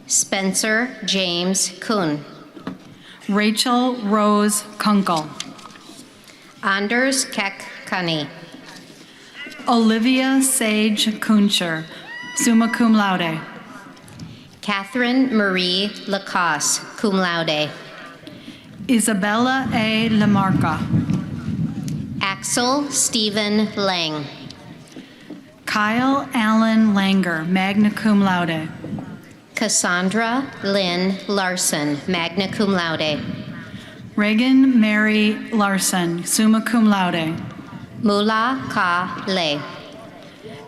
Spencer James Kuhn. Rachel Rose Kunkel. Anders Keck Cunny. Olivia Sage Kuncher, summa cum laude. Catherine Marie Lacoste, cum laude. Isabella A. Lamarca. Axel Stephen Lang. Kyle Allen Langer, magna cum laude. Cassandra Lynn Larson, magna cum laude. Reagan Mary Larson, summa cum laude. Mula Ka Le.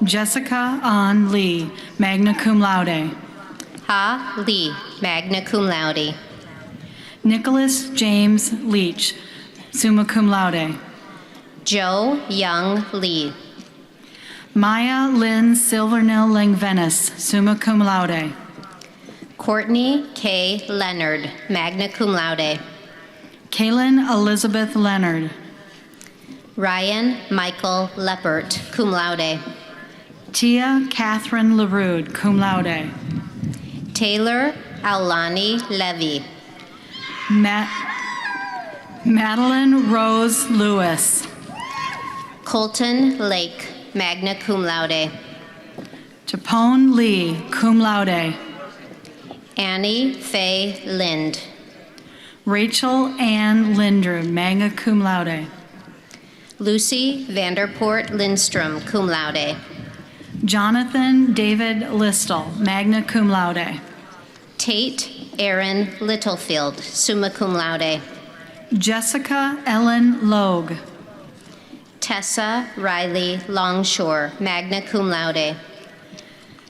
Jessica An Lee, magna cum laude. Ha Lee, magna cum laude. Nicholas James Leach, summa cum laude. Joe Young Lee. Maya Lynn Silvernell Langvenis, summa cum laude. Courtney K. Leonard, magna cum laude. Kaylin Elizabeth Leonard. Ryan Michael Leppert, cum laude. Tia Catherine LaRude, cum laude. Taylor Aulani Levy. Madeline Rose Lewis. Colton Lake, magna cum laude. Japone Lee, cum laude. Annie Faye Lind. Rachel Ann Linder, magna cum laude. Lucy Vanderpoort Lindstrom, cum laude. Jonathan David Listle, magna cum laude. Tate Aaron Littlefield, summa cum laude. Jessica Ellen Logue. Tessa Riley Longshore, magna cum laude.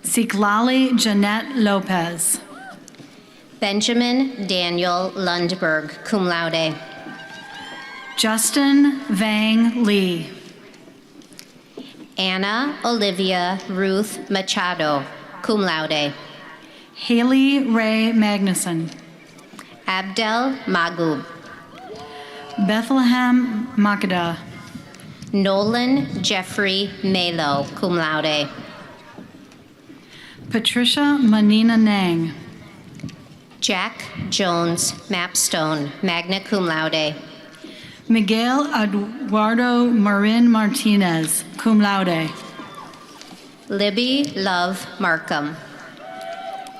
Citlali Jeanette Lopez. Benjamin Daniel Lundberg, cum laude. Justin Vang Lee. Anna Olivia Ruth Machado, cum laude. Haley Ray Magnuson. Abdel Magub. Bethlehem Makeda. Nolan Jeffrey Malo, cum laude. Patricia Manina Nang. Jack Jones Mapstone, magna cum laude. Miguel Eduardo Marin Martinez, cum laude. Libby Love Markham.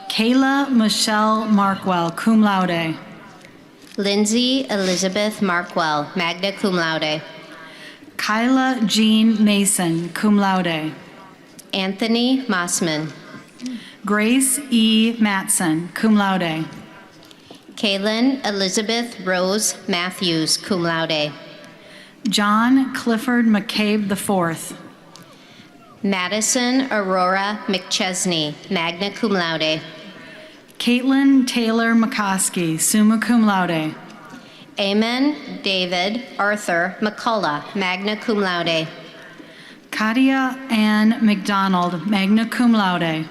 Kayla Michelle Markwell, cum laude. Lindsay Elizabeth Markwell, magna cum laude. Kyla Jean Mason, cum laude. Anthony Mossman. Grace E. Matson, cum laude. Kaylin Elizabeth Rose Matthews, cum laude. John Clifford McCabe IV. Madison Aurora McChesney, magna cum laude. Caitlin Taylor McCoskey, summa cum laude. Amen David Arthur McCullough, magna cum laude. Katia Ann McDonald, magna cum laude.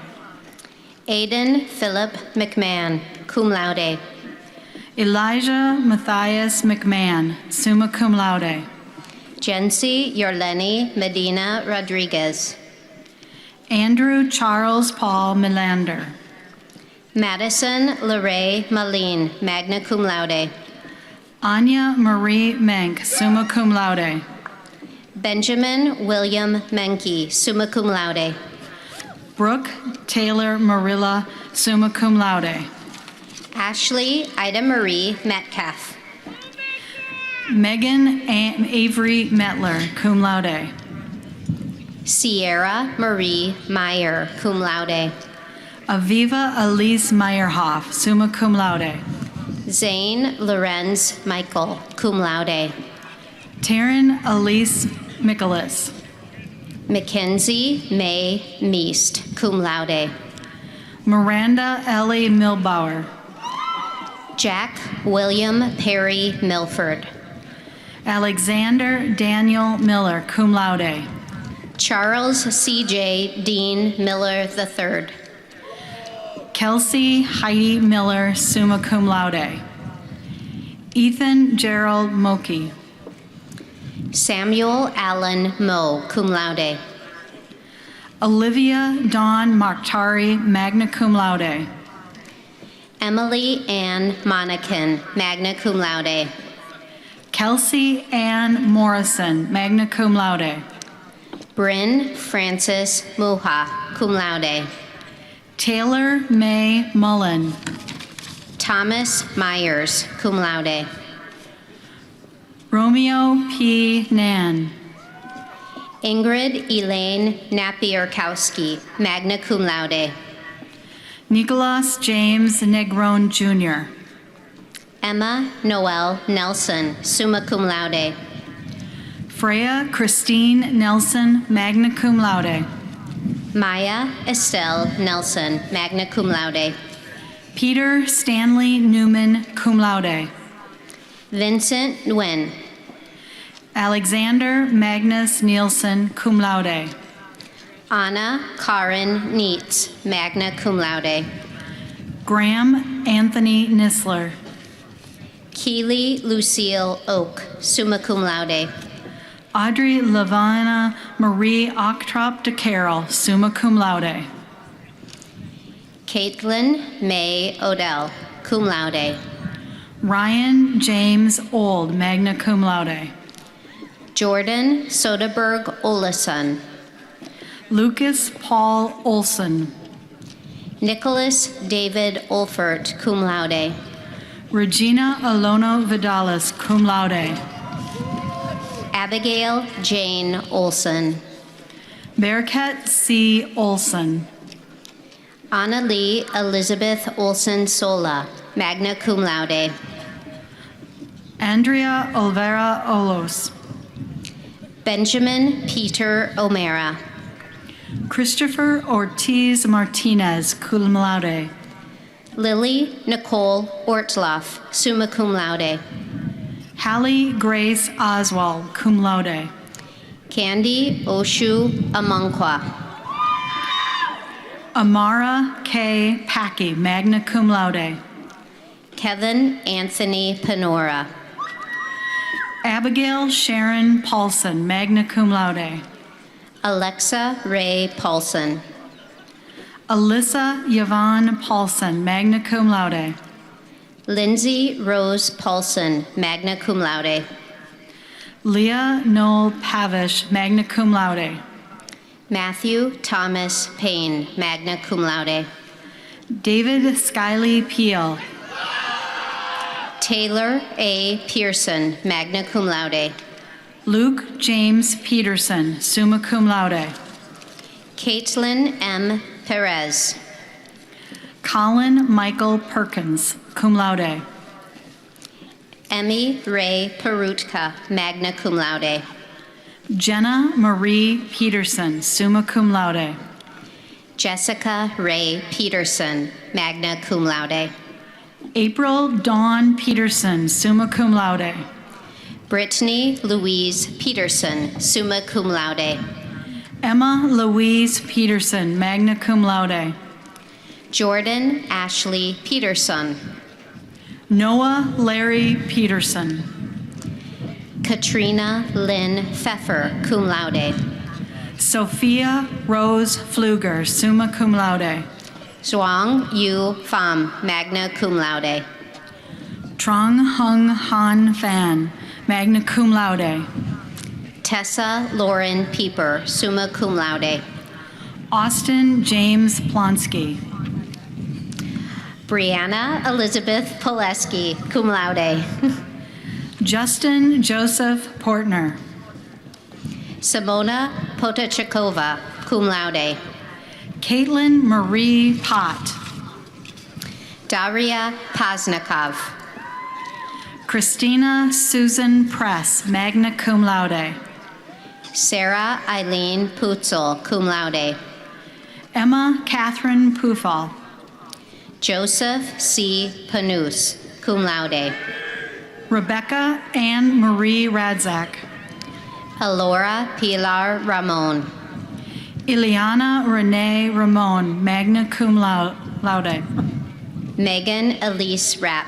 Aidan Philip McMahon, cum laude. Elijah Matthias McMahon, summa cum laude. Jency Yorleni Medina Rodriguez. Andrew Charles Paul Melander. Madison Larae Maline, magna cum laude. Anya Marie Menk, summa cum laude. Benjamin William Menke, summa cum laude. Brooke Taylor Marilla, summa cum laude. Ashley Ida Marie Metcalf. Megan Avery Metler, cum laude. Sierra Marie Meyer, cum laude. Aviva Elise Meyerhoff, summa cum laude. Zane Lorenz Michael, cum laude. Taryn Elise Michaelis. Mackenzie May Meest, cum laude. Miranda Ellie Milbauer. Jack William Perry Milford. Alexander Daniel Miller, cum laude. Charles C.J. Dean Miller III. Kelsey Heidi Miller, summa cum laude. Ethan Gerald Moki. Samuel Allen Moe, cum laude. Olivia Dawn Martari, magna cum laude. Emily Ann Monacan, magna cum laude. Kelsey Ann Morrison, magna cum laude. Bryn Francis Muha, cum laude. Taylor May Mullen. Thomas Myers, cum laude. Romeo P. Nan. Ingrid Elaine Napierkowski, magna cum laude. Nicholas James Negron Jr. Emma Noel Nelson, summa cum laude. Freya Christine Nelson, magna cum laude. Maya Estelle Nelson, magna cum laude. Peter Stanley Newman, cum laude. Vincent Nguyen. Alexander Magnus Nielsen, cum laude. Anna Karen Neitz, magna cum laude. Graham Anthony Nisler. Keely Lucille Oak, summa cum laude. Audrey Lavana Marie Octrop de Carroll, summa cum laude. Caitlin May Odell, cum laude. Ryan James Old, magna cum laude. Jordan Soderberg Oleson. Lucas Paul Olson. Nicholas David Olfert, cum laude. Regina Alono Vidalis, cum laude. Abigail Jane Olson. Bearcat C. Olson. Anna Lee Elizabeth Olson Sola, magna cum laude. Andrea Olvera Olos. Benjamin Peter O'Mara. Christopher Ortiz Martinez, cum laude. Lily Nicole Ortloff, summa cum laude. Hallie Grace Oswald, cum laude. Candy Oshu Amonkwa. Amara K. Packey, magna cum laude. Kevin Anthony Panora. Abigail Sharon Paulson, magna cum laude. Alexa Ray Paulson. Alyssa Yvonne Paulson, magna cum laude. Lindsay Rose Paulson, magna cum laude. Leah Noel Pavish, magna cum laude. Matthew Thomas Payne, magna cum laude. David Skyley Peel. Taylor A. Pearson, magna cum laude. Luke James Peterson, summa cum laude. Caitlin M. Perez. Colin Michael Perkins, cum laude. Emmy Ray Perutka, magna cum laude. Jenna Marie Peterson, summa cum laude. Jessica Ray Peterson, magna cum laude. April Dawn Peterson, summa cum laude. Brittany Louise Peterson, summa cum laude. Emma Louise Peterson, magna cum laude. Jordan Ashley Peterson. Noah Larry Peterson. Katrina Lynn Pfeffer, cum laude. Sophia Rose Pfluger, summa cum laude. Zhuang Yu Pham, magna cum laude. Trong Hung Han Fan, magna cum laude. Tessa Lauren Pieper, summa cum laude. Austin James Plonsky. Brianna Elizabeth Poleski, cum laude. Justin Joseph Portner. Simona Potachakova, cum laude. Caitlin Marie Pott. Daria Paznikov. Christina Susan Press, magna cum laude. Sarah Eileen Putzel, cum laude. Emma Catherine Pufal. Joseph C. Panus, cum laude. Rebecca Ann Marie Radzak. Alora Pilar Ramon. Ileana Renee Ramon, magna cum laude. Megan Elise Rapp.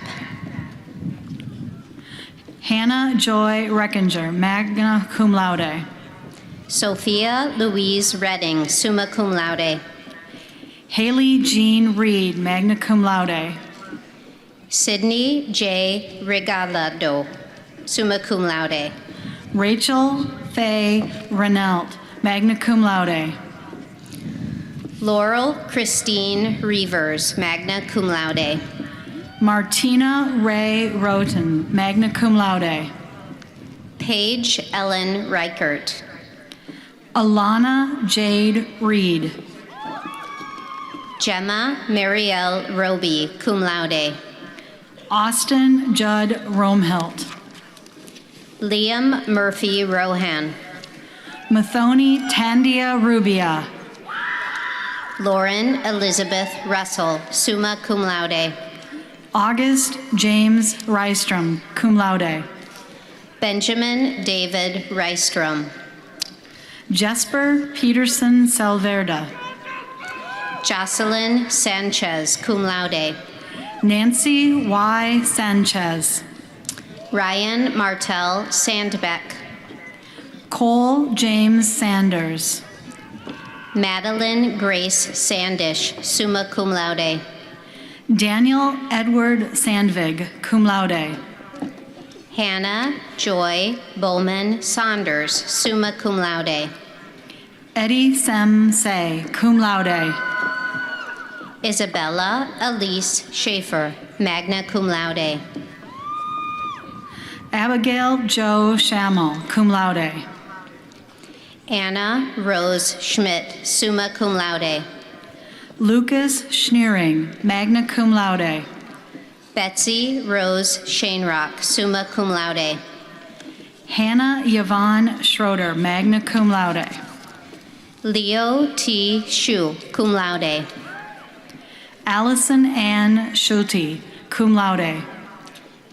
Hannah Joy Reckinger, magna cum laude. Sophia Louise Redding, summa cum laude. Haley Jean Reed, magna cum laude. Sydney J. Regalado, summa cum laude. Rachel Faye Renelt, magna cum laude. Laurel Christine Reavers, magna cum laude. Martina Ray Roten, magna cum laude. Paige Ellen Reichert. Alana Jade Reed. Gemma Marielle Roby, cum laude. Austin Judd Romhilt. Liam Murphy Rohan. Mathoni Tandia Rubia. Lauren Elizabeth Russell, summa cum laude. August James Rystrom, cum laude. Benjamin David Rystrom. Jesper Peterson Salverda. Jocelyn Sanchez, cum laude. Nancy Y. Sanchez. Ryan Martel Sandbeck. Cole James Sanders. Madeline Grace Sandish, summa cum laude. Daniel Edward Sandvig, cum laude. Hannah Joy Bowman Saunders, summa cum laude. Eddie Sem Say, cum laude. Isabella Elise Schaefer, magna cum laude. Abigail Jo Schammel, cum laude. Anna Rose Schmidt, summa cum laude. Lucas Schneering, magna cum laude. Betsy Rose Shanerock, summa cum laude. Hannah Yvonne Schroeder, magna cum laude. Leo T. Shu, cum laude. Allison Ann Schulte, cum laude.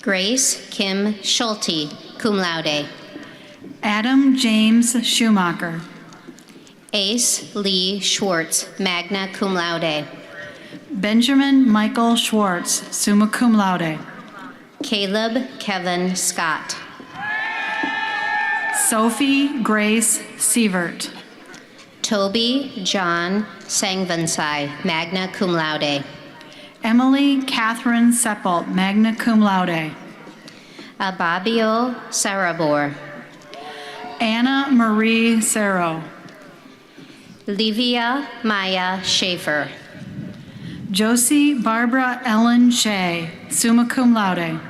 Grace Kim Schulte, cum laude. Adam James Schumacher. Ace Lee Schwartz, magna cum laude. Benjamin Michael Schwartz, summa cum laude. Caleb Kevin Scott. Sophie Grace Sievert. Toby John Sangvansai, magna cum laude. Emily Catherine Seppelt, magna cum laude. Ababio Sarabor. Anna Marie Serro. Livia Maya Schaefer. Josie Barbara Ellen Shea, summa cum laude.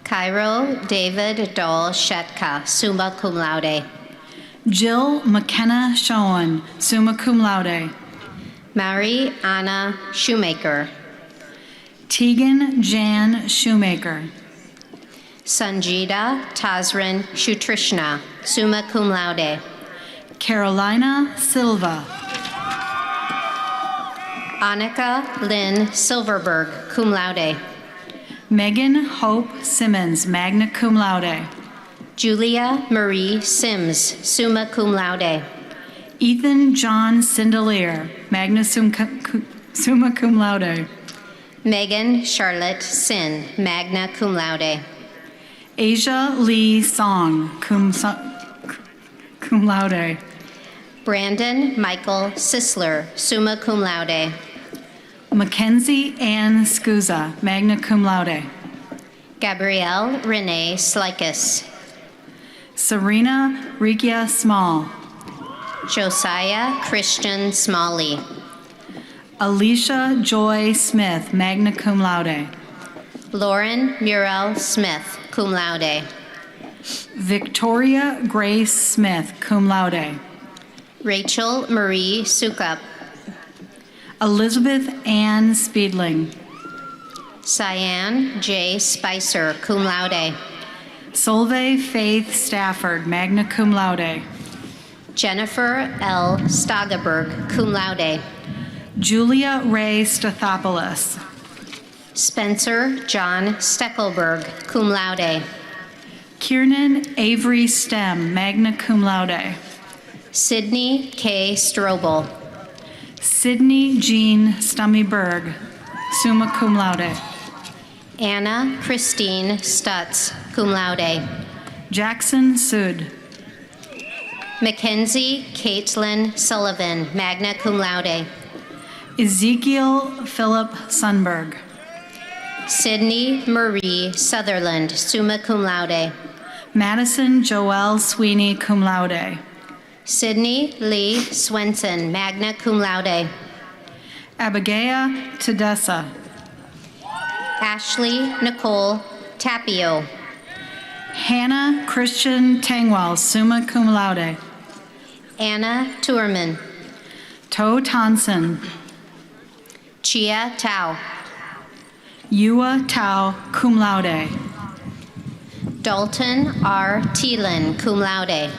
Cairo David Dole Shetka, summa cum laude. Jill McKenna Schoen, summa cum laude. Mary Anna Shoemaker. Tegan Jan Shoemaker. Sanjita Tazrin Shutrishna, summa cum laude. Carolina Silva. Annika Lynn Silverberg, cum laude. Megan Hope Simmons, magna cum laude. Julia Marie Sims, summa cum laude. Ethan John Sindelier, magna summa cum laude. Megan Charlotte Sin, magna cum laude. Asia Lee Song, cum laude. Brandon Michael Sisler, summa cum laude. Mackenzie Ann Scusa, magna cum laude. Gabrielle Renee Slikis. Serena Rikia Small. Josiah Christian Smalley. Alicia Joy Smith, magna cum laude. Lauren Muriel Smith, cum laude. Victoria Grace Smith, cum laude. Rachel Marie Sukup. Elizabeth Ann Speedling. Cyan J. Spicer, cum laude. Solveig Faith Stafford, magna cum laude. Jennifer L. Stagaberg, cum laude. Julia Ray Stathopoulos. Spencer John Steckelberg, cum laude. Kiernan Avery Stem, magna cum laude. Sydney K. Strobel. Sydney Jean Stummyberg, summa cum laude. Anna Christine Stutz, cum laude. Jackson Sud. Mackenzie Caitlin Sullivan, magna cum laude. Ezekiel Philip Sunberg. Sydney Marie Sutherland, summa cum laude. Madison Joelle Sweeney, cum laude. Sydney Lee Swenson, magna cum laude. Abigail Tedessa. Ashley Nicole Tapio. Hannah Christian Tangwell, summa cum laude. Anna Tourman. To Tonson. Chia Tao. Yua Tao, cum laude. Dalton R. Thielen, cum laude.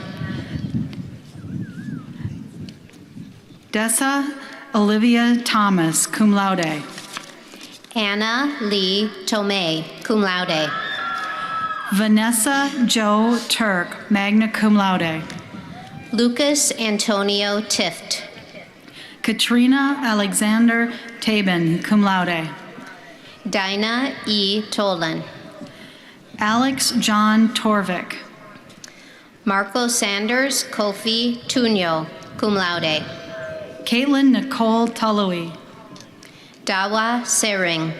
Dessa Olivia Thomas, cum laude. Anna Lee Tomei, cum laude. Vanessa Joe Turk, magna cum laude. Lucas Antonio Tift. Katrina Alexander Tabin, cum laude. Dinah E. Tolan. Alex John Torvik. Marco Sanders Kofi Tunyo, cum laude. Caitlin Nicole Tullowee. Dawa Sering.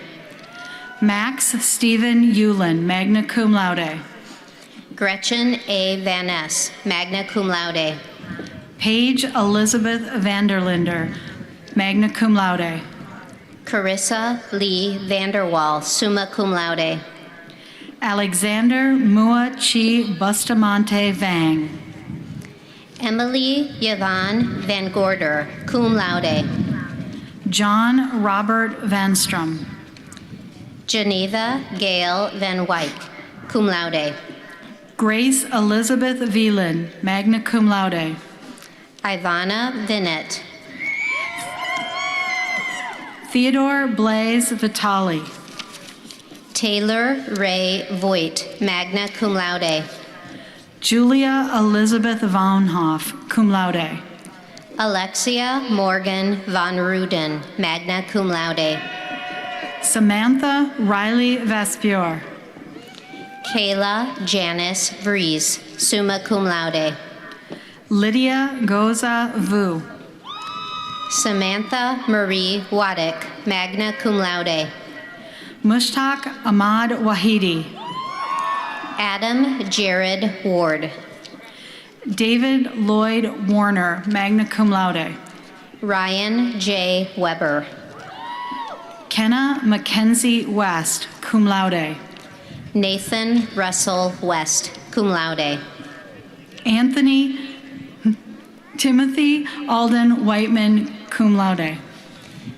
Max Stephen Yulin, magna cum laude. Gretchen A. Van Ness, magna cum laude. Paige Elizabeth Vanderlinder, magna cum laude. Carissa Lee Vanderwall, summa cum laude. Alexander Mua Chi Bustamante Vang. Emily Yvonne Van Gorder, cum laude. John Robert Vanstrom. Geneva Gail Van Wyk, cum laude. Grace Elizabeth Velan, magna cum laude. Ivana Vinet. Theodore Blaise Vitali. Taylor Ray Voigt, magna cum laude. Julia Elizabeth Vaunhoff, cum laude. Alexia Morgan Van Ruden, magna cum laude. Samantha Riley Vespior. Kayla Janice Vries, summa cum laude. Lydia Goza Vu. Samantha Marie Waddick, magna cum laude. Mushtaq Ahmad Wahidi. Adam Jared Ward. David Lloyd Warner, magna cum laude. Ryan J. Weber. Kenna Mackenzie West, cum laude. Nathan Russell West, cum laude. Timothy Alden Whiteman, cum laude.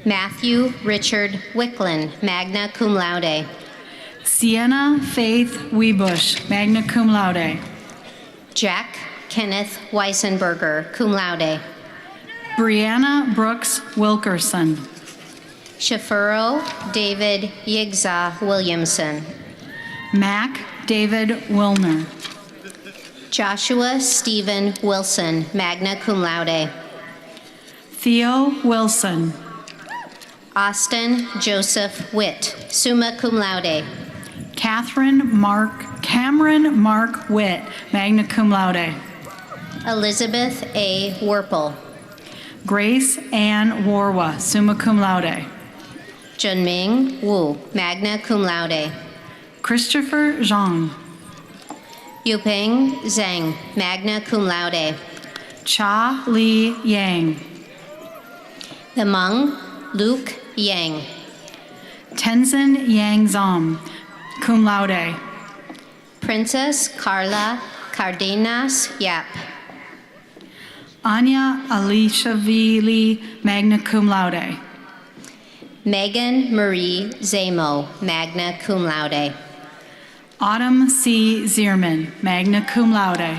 Matthew Richard Wicklin, magna cum laude. Sienna Faith Webush, magna cum laude. Jack Kenneth Weisenberger, cum laude. Brianna Brooks Wilkerson. Shafuro David Yigza Williamson. Mac David Wilner. Joshua Stephen Wilson, magna cum laude. Theo Wilson. Austin Joseph Witt, summa cum laude. Cameron Mark Witt, magna cum laude. Elizabeth A. Werpel. Grace Ann Warwa, summa cum laude. Junming Wu, magna cum laude. Christopher Zhang. Yuping Zhang, magna cum laude. Cha Li Yang. Hemung Luke Yang. Tenzin Yang Zom, cum laude. Princess Carla Cardenas Yap. Anya Alishvili, magna cum laude. Megan Marie Zamo, magna cum laude. Autumn C. Zierman, magna cum laude.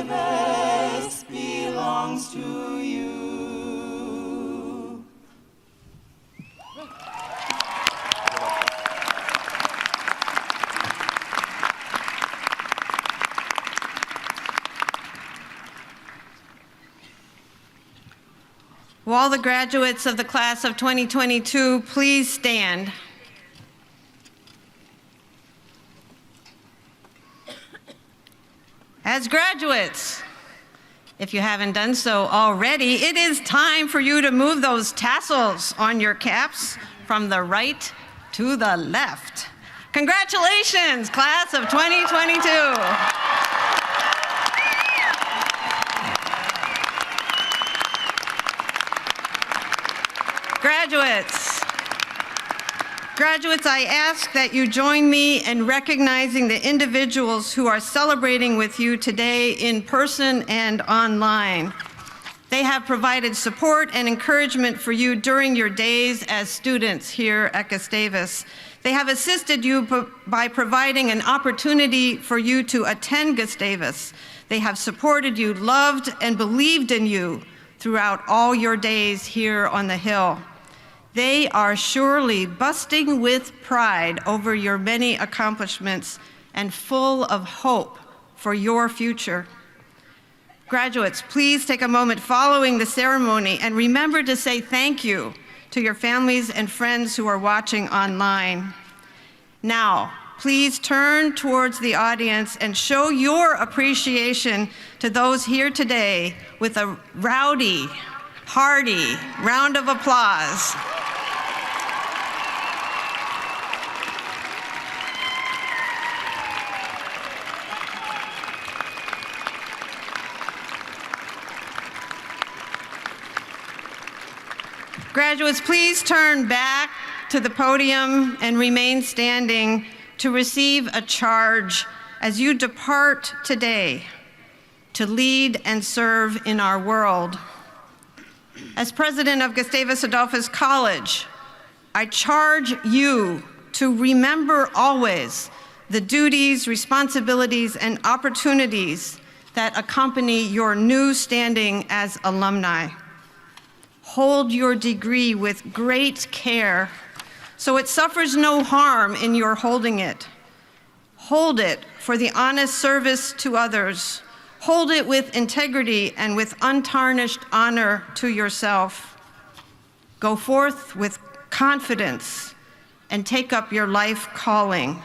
Gustavus belongs to you. Will all the graduates of the class of 2022 please stand? As graduates, if you haven't done so already, it is time for you to move those tassels on your caps from the right to the left. Congratulations, class of 2022. Graduates, Graduates, I ask that you join me in recognizing the individuals who are celebrating with you today in person and online. They have provided support and encouragement for you during your days as students here at Gustavus. They have assisted you by providing an opportunity for you to attend Gustavus. They have supported you, loved, and believed in you throughout all your days here on the Hill. They are surely busting with pride over your many accomplishments and full of hope for your future. Graduates, please take a moment following the ceremony and remember to say thank you to your families and friends who are watching online. Now, please turn towards the audience and show your appreciation to those here today with a rowdy, hearty round of applause. Graduates, please turn back to the podium and remain standing to receive a charge as you depart today to lead and serve in our world. As president of Gustavus Adolphus College, I charge you to remember always the duties, responsibilities, and opportunities that accompany your new standing as alumni. Hold your degree with great care so it suffers no harm in your holding it. Hold it for the honest service to others. Hold it with integrity and with untarnished honor to yourself. Go forth with confidence and take up your life calling,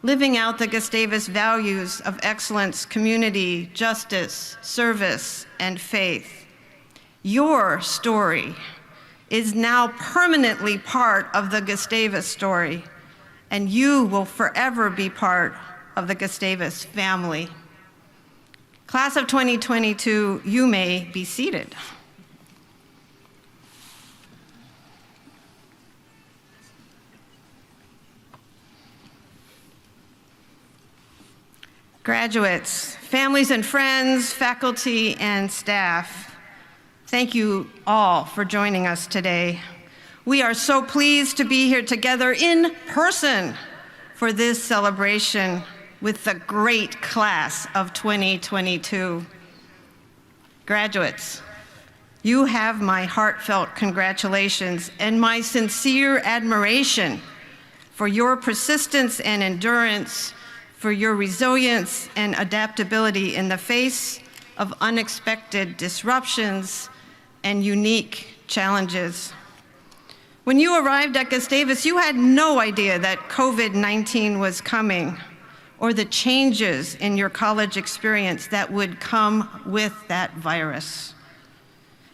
living out the Gustavus values of excellence, community, justice, service, and faith. Your story is now permanently part of the Gustavus story, and you will forever be part of the Gustavus family. Class of 2022, you may be seated. Graduates, families and friends, faculty and staff, thank you all for joining us today. We are so pleased to be here together in person for this celebration with the great class of 2022. Graduates, you have my heartfelt congratulations and my sincere admiration for your persistence and endurance, for your resilience and adaptability in the face of unexpected disruptions and unique challenges. When you arrived at Gustavus, you had no idea that COVID-19 was coming or the changes in your college experience that would come with that virus.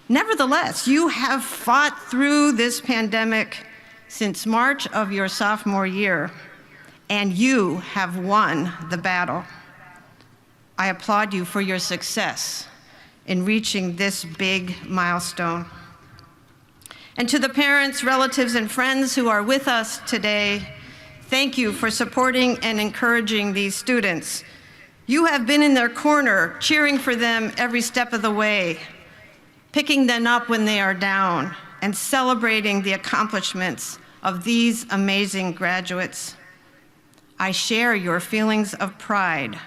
Nevertheless, you have fought through this pandemic since March of your sophomore year, and you have won the battle. I applaud you for your success in reaching this big milestone. And to the parents, relatives, and friends who are with us today, thank you for supporting and encouraging these students. You have been in their corner, cheering for them every step of the way, picking them up when they are down, and celebrating the accomplishments of these amazing graduates. I share your feelings of pride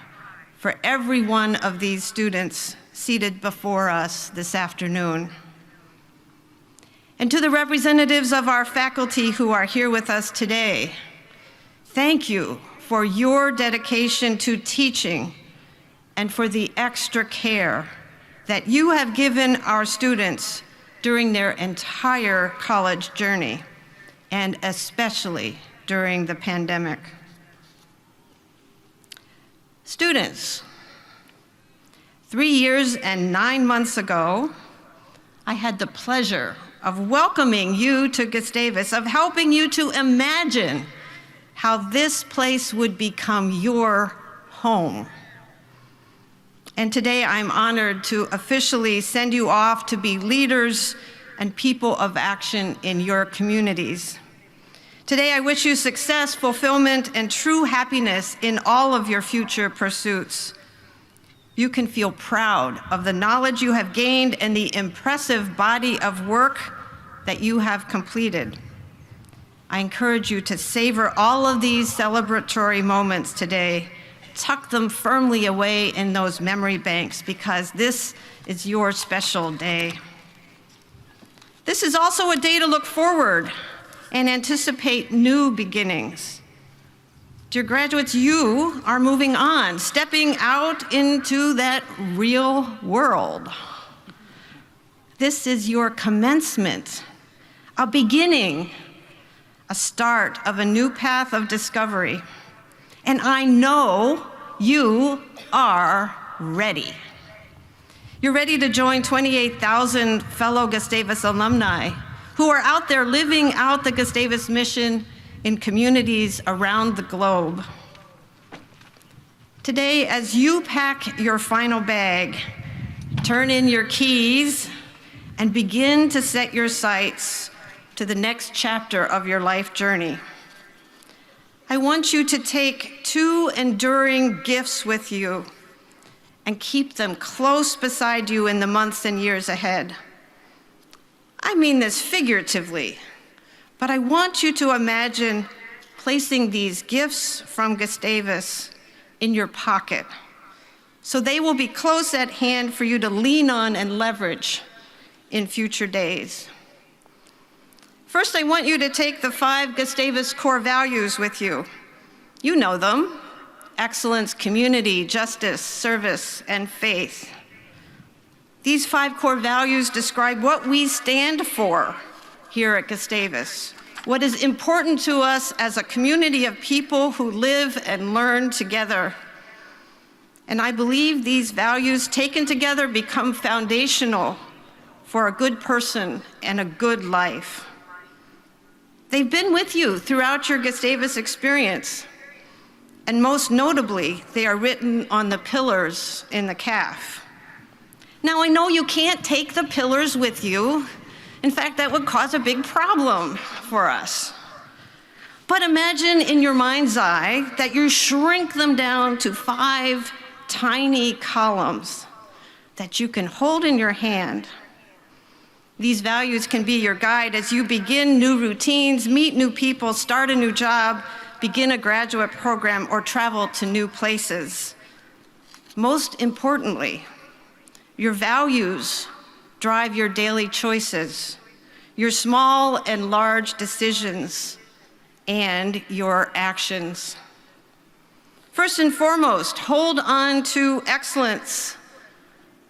for every one of these students seated before us this afternoon. And to the representatives of our faculty who are here with us today, thank you for your dedication to teaching and for the extra care that you have given our students during their entire college journey, and especially during the pandemic. Students, 3 years and 9 months ago, I had the pleasure of welcoming you to Gustavus, of helping you to imagine how this place would become your home. And today I'm honored to officially send you off to be leaders and people of action in your communities, Today, I wish you success, fulfillment, and true happiness in all of your future pursuits. You can feel proud of the knowledge you have gained and the impressive body of work that you have completed. I encourage you to savor all of these celebratory moments today. Tuck them firmly away in those memory banks because this is your special day. This is also a day to look forward and anticipate new beginnings. Dear graduates, you are moving on, stepping out into that real world. This is your commencement, a beginning, a start of a new path of discovery. And I know you are ready. You're ready to join 28,000 fellow Gustavus alumni who are out there living out the Gustavus mission in communities around the globe. Today, as you pack your final bag, turn in your keys, and begin to set your sights to the next chapter of your life journey, I want you to take two enduring gifts with you and keep them close beside you in the months and years ahead. I mean this figuratively, but I want you to imagine placing these gifts from Gustavus in your pocket so they will be close at hand for you to lean on and leverage in future days. First, I want you to take the 5 Gustavus core values with you. You know them: excellence, community, justice, service, and faith. These 5 core values describe what we stand for here at Gustavus, what is important to us as a community of people who live and learn together. And I believe these values taken together become foundational for a good person and a good life. They've been with you throughout your Gustavus experience, and most notably, they are written on the pillars in the CAF. Now, I know you can't take the pillars with you. In fact, that would cause a big problem for us. But imagine in your mind's eye that you shrink them down to 5 tiny columns that you can hold in your hand. These values can be your guide as you begin new routines, meet new people, start a new job, begin a graduate program, or travel to new places. Most importantly, your values drive your daily choices, your small and large decisions, and your actions. First and foremost, hold on to excellence.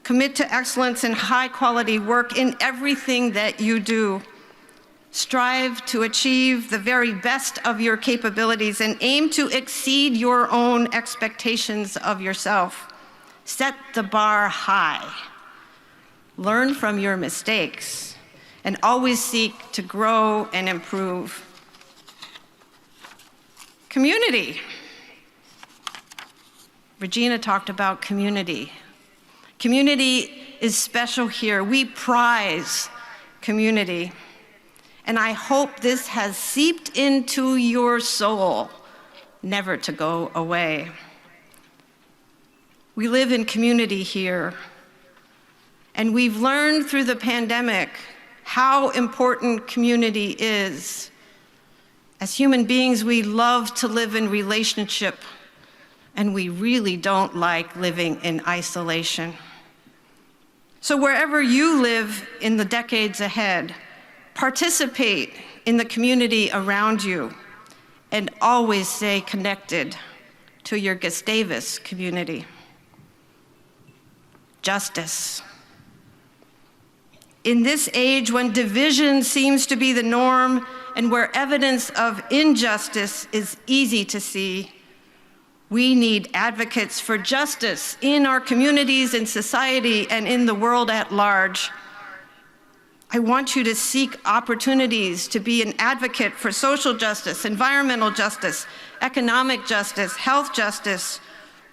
Commit to excellence and high-quality work in everything that you do. Strive to achieve the very best of your capabilities and aim to exceed your own expectations of yourself. Set the bar high. Learn from your mistakes and always seek to grow and improve. Community. Regina talked about community. Community is special here. We prize community. And I hope this has seeped into your soul, never to go away. We live in community here, and we've learned through the pandemic how important community is. As human beings, we love to live in relationship, and we really don't like living in isolation. So wherever you live in the decades ahead, participate in the community around you, and always stay connected to your Gustavus community. Justice. In this age when division seems to be the norm and where evidence of injustice is easy to see, we need advocates for justice in our communities, in society, and in the world at large. I want you to seek opportunities to be an advocate for social justice, environmental justice, economic justice, health justice,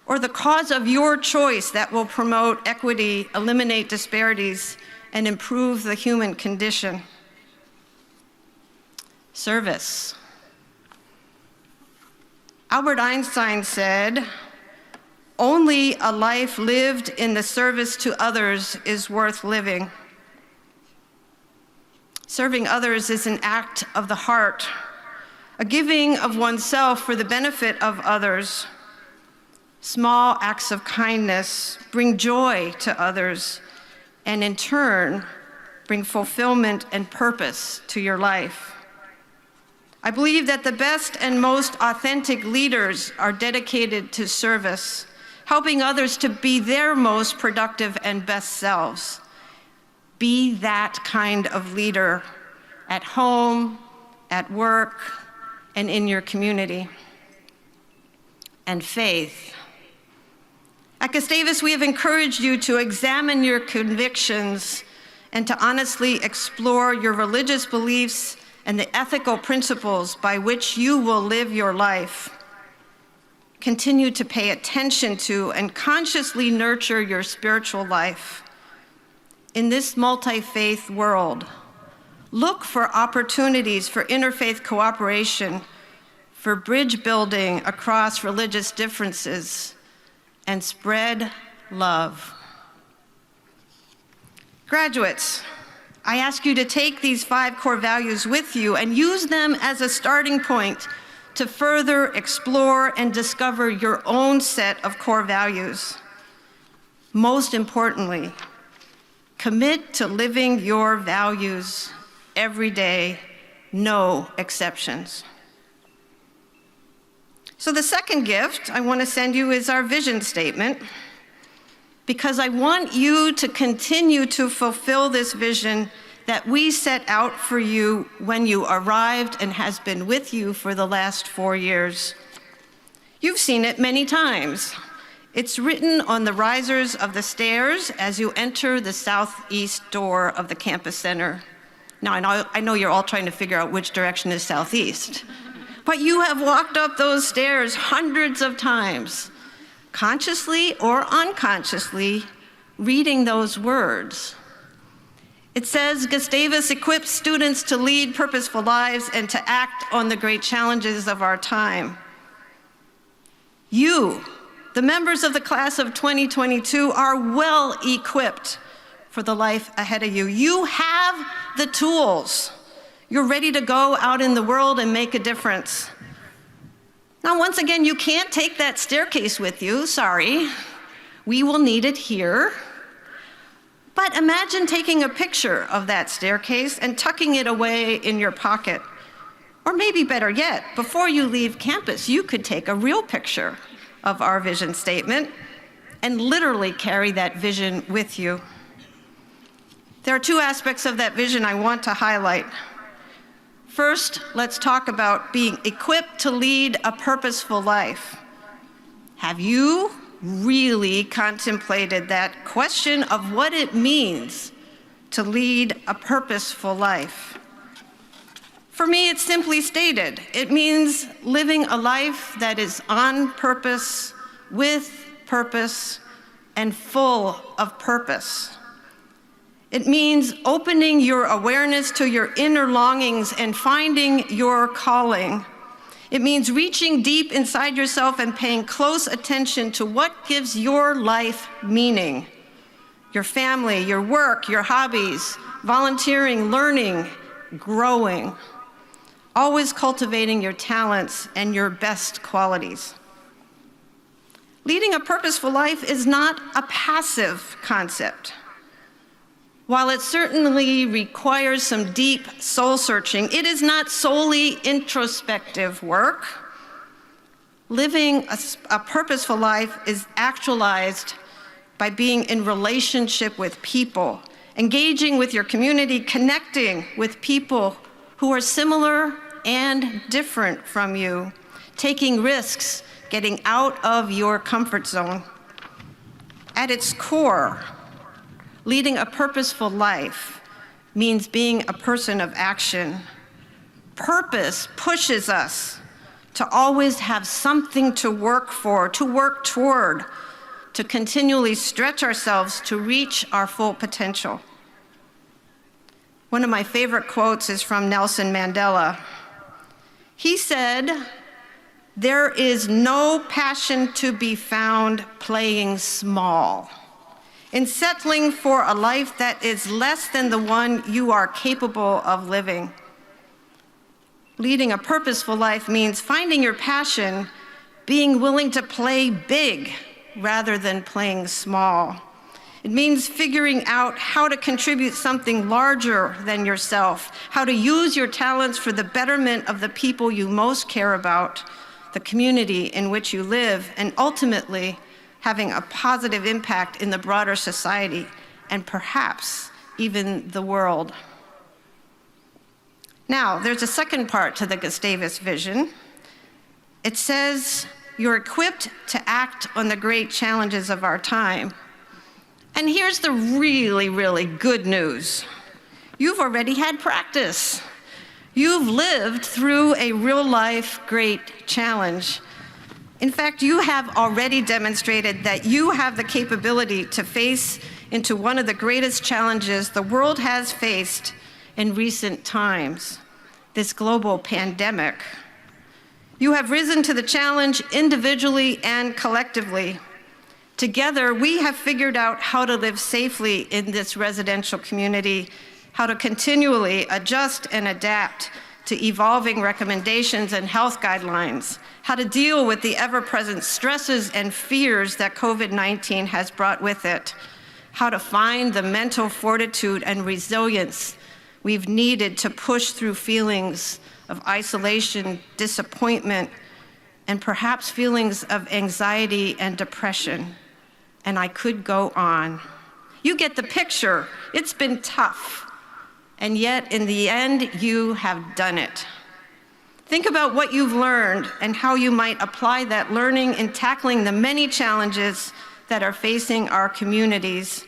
or the cause of your choice that will promote equity, eliminate disparities, and improve the human condition. Service. Albert Einstein said, "Only a life lived in the service to others is worth living." Serving others is an act of the heart, a giving of oneself for the benefit of others. Small acts of kindness bring joy to others, and in turn, bring fulfillment and purpose to your life. I believe that the best and most authentic leaders are dedicated to service, helping others to be their most productive and best selves. Be that kind of leader at home, at work, and in your community. And faith. At Gustavus, we have encouraged you to examine your convictions and to honestly explore your religious beliefs and the ethical principles by which you will live your life. Continue to pay attention to and consciously nurture your spiritual life. In this multi-faith world, look for opportunities for interfaith cooperation, for bridge building across religious differences, and spread love. Graduates, I ask you to take these 5 core values with you and use them as a starting point to further explore and discover your own set of core values. Most importantly, commit to living your values every day, no exceptions. So the second gift I want to send you is our vision statement, because I want you to continue to fulfill this vision that we set out for you when you arrived and has been with you for the last 4 years. You've seen it many times. It's written on the risers of the stairs as you enter the southeast door of the campus center. Now, I know you're all trying to figure out which direction is southeast, but you have walked up those stairs hundreds of times, consciously or unconsciously, reading those words. It says, Gustavus equips students to lead purposeful lives and to act on the great challenges of our time. You, the members of the class of 2022, are well equipped for the life ahead of you. You have the tools. You're ready to go out in the world and make a difference. Now, once again, you can't take that staircase with you, sorry. We will need it here. But imagine taking a picture of that staircase and tucking it away in your pocket. Or maybe better yet, before you leave campus, you could take a real picture of our vision statement and literally carry that vision with you. There are 2 aspects of that vision I want to highlight. First, let's talk about being equipped to lead a purposeful life. Have you really contemplated that question of what it means to lead a purposeful life? For me, it's simply stated. It means living a life that is on purpose, with purpose, and full of purpose. It means opening your awareness to your inner longings and finding your calling. It means reaching deep inside yourself and paying close attention to what gives your life meaning. Your family, your work, your hobbies, volunteering, learning, growing. Always cultivating your talents and your best qualities. Leading a purposeful life is not a passive concept. While it certainly requires some deep soul searching, it is not solely introspective work. Living a purposeful life is actualized by being in relationship with people, engaging with your community, connecting with people who are similar and different from you, taking risks, getting out of your comfort zone. At its core, leading a purposeful life means being a person of action. Purpose pushes us to always have something to work for, to work toward, to continually stretch ourselves to reach our full potential. One of my favorite quotes is from Nelson Mandela. He said, There is no passion to be found playing small, in settling for a life that is less than the one you are capable of living. Leading a purposeful life means finding your passion, being willing to play big rather than playing small. It means figuring out how to contribute something larger than yourself, how to use your talents for the betterment of the people you most care about, the community in which you live, and ultimately having a positive impact in the broader society and perhaps even the world. Now, there's a second part to the Gustavus vision. It says, you're equipped to act on the great challenges of our time. And here's the really, really good news. You've already had practice. You've lived through a real-life great challenge. In fact, you have already demonstrated that you have the capability to face into one of the greatest challenges the world has faced in recent times, this global pandemic. You have risen to the challenge individually and collectively. Together, we have figured out how to live safely in this residential community, how to continually adjust and adapt to evolving recommendations and health guidelines, how to deal with the ever-present stresses and fears that COVID-19 has brought with it, how to find the mental fortitude and resilience we've needed to push through feelings of isolation, disappointment, and perhaps feelings of anxiety and depression. And I could go on. You get the picture. It's been tough. And yet, in the end, you have done it. Think about what you've learned and how you might apply that learning in tackling the many challenges that are facing our communities.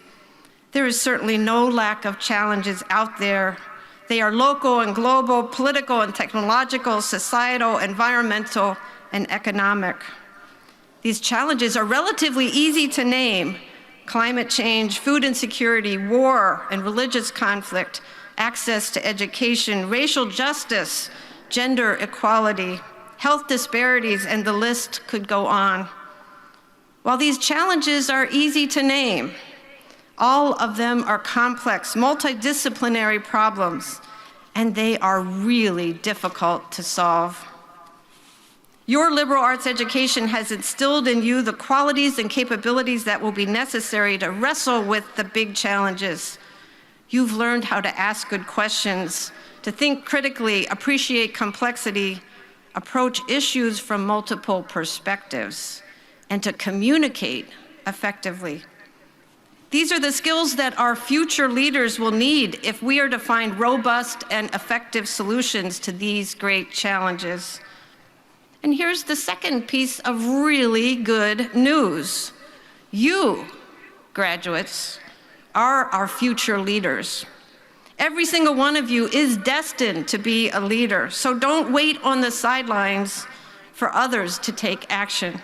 There is certainly no lack of challenges out there. They are local and global, political and technological, societal, environmental, and economic. These challenges are relatively easy to name: climate change, food insecurity, war and religious conflict, access to education, racial justice, gender equality, health disparities, and the list could go on. While these challenges are easy to name, all of them are complex, multidisciplinary problems, and they are really difficult to solve. Your liberal arts education has instilled in you the qualities and capabilities that will be necessary to wrestle with the big challenges. You've learned how to ask good questions, to think critically, appreciate complexity, approach issues from multiple perspectives, and to communicate effectively. These are the skills that our future leaders will need if we are to find robust and effective solutions to these great challenges. And here's the second piece of really good news. You, graduates, are our future leaders. Every single one of you is destined to be a leader, so don't wait on the sidelines for others to take action.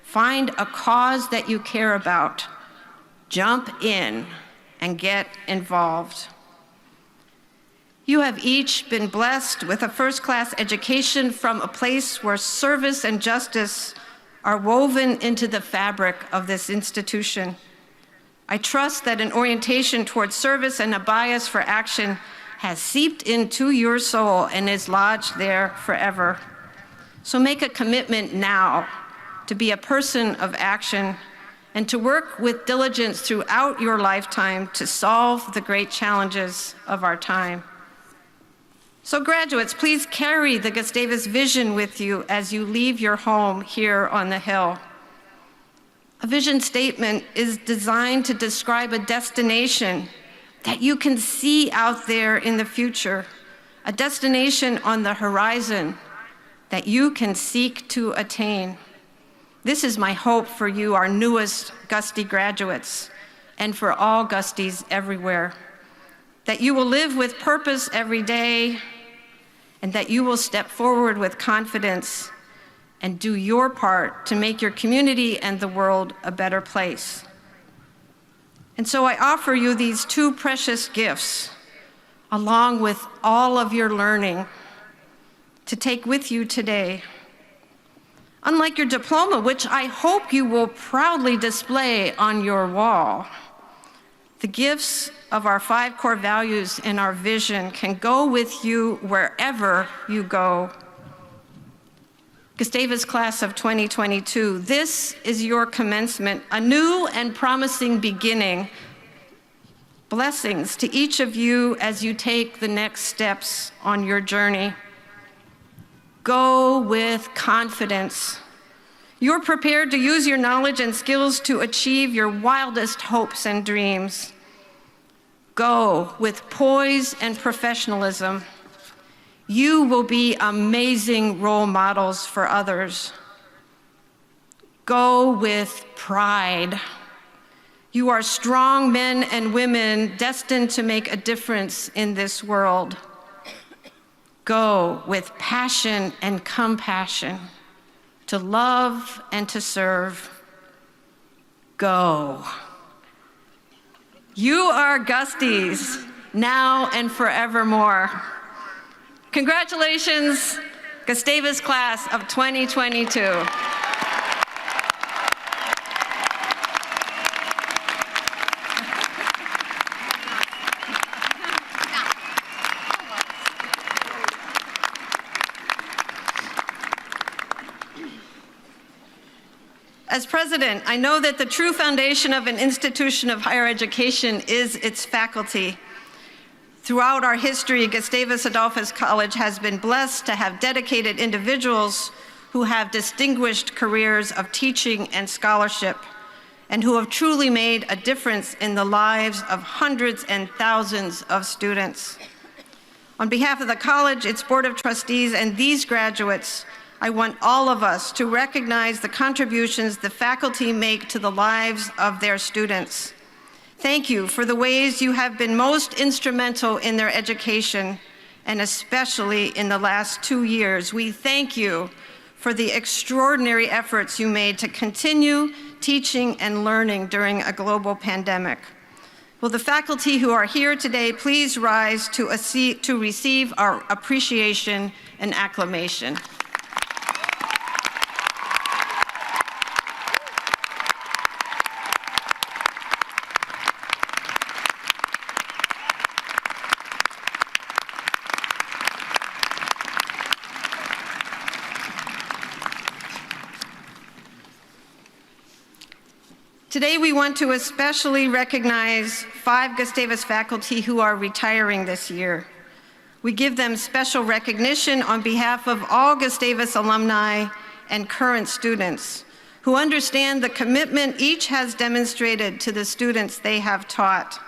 Find a cause that you care about. Jump in and get involved. You have each been blessed with a first-class education from a place where service and justice are woven into the fabric of this institution. I trust that an orientation towards service and a bias for action has seeped into your soul and is lodged there forever. So make a commitment now to be a person of action and to work with diligence throughout your lifetime to solve the great challenges of our time. So graduates, please carry the Gustavus vision with you as you leave your home here on the Hill. A vision statement is designed to describe a destination that you can see out there in the future, a destination on the horizon that you can seek to attain. This is my hope for you, our newest Gusty graduates, and for all Gusties everywhere, that you will live with purpose every day, and that you will step forward with confidence and do your part to make your community and the world a better place. And so I offer you these two precious gifts, along with all of your learning, to take with you today. Unlike your diploma, which I hope you will proudly display on your wall, the gifts of our 5 core values and our vision can go with you wherever you go. Gustavus class of 2022, this is your commencement, a new and promising beginning. Blessings to each of you as you take the next steps on your journey. Go with confidence. You're prepared to use your knowledge and skills to achieve your wildest hopes and dreams. Go with poise and professionalism. You will be amazing role models for others. Go with pride. You are strong men and women destined to make a difference in this world. Go with passion and compassion to love and to serve. Go. You are Gusties, now and forevermore. Congratulations, Gustavus class of 2022. As president, I know that the true foundation of an institution of higher education is its faculty. Throughout our history, Gustavus Adolphus College has been blessed to have dedicated individuals who have distinguished careers of teaching and scholarship, and who have truly made a difference in the lives of hundreds and thousands of students. On behalf of the college, its Board of Trustees, and these graduates, I want all of us to recognize the contributions the faculty make to the lives of their students. Thank you for the ways you have been most instrumental in their education, and especially in the last 2 years. We thank you for the extraordinary efforts you made to continue teaching and learning during a global pandemic. Will the faculty who are here today please rise to receive our appreciation and acclamation. Today, we want to especially recognize 5 Gustavus faculty who are retiring this year. We give them special recognition on behalf of all Gustavus alumni and current students who understand the commitment each has demonstrated to the students they have taught.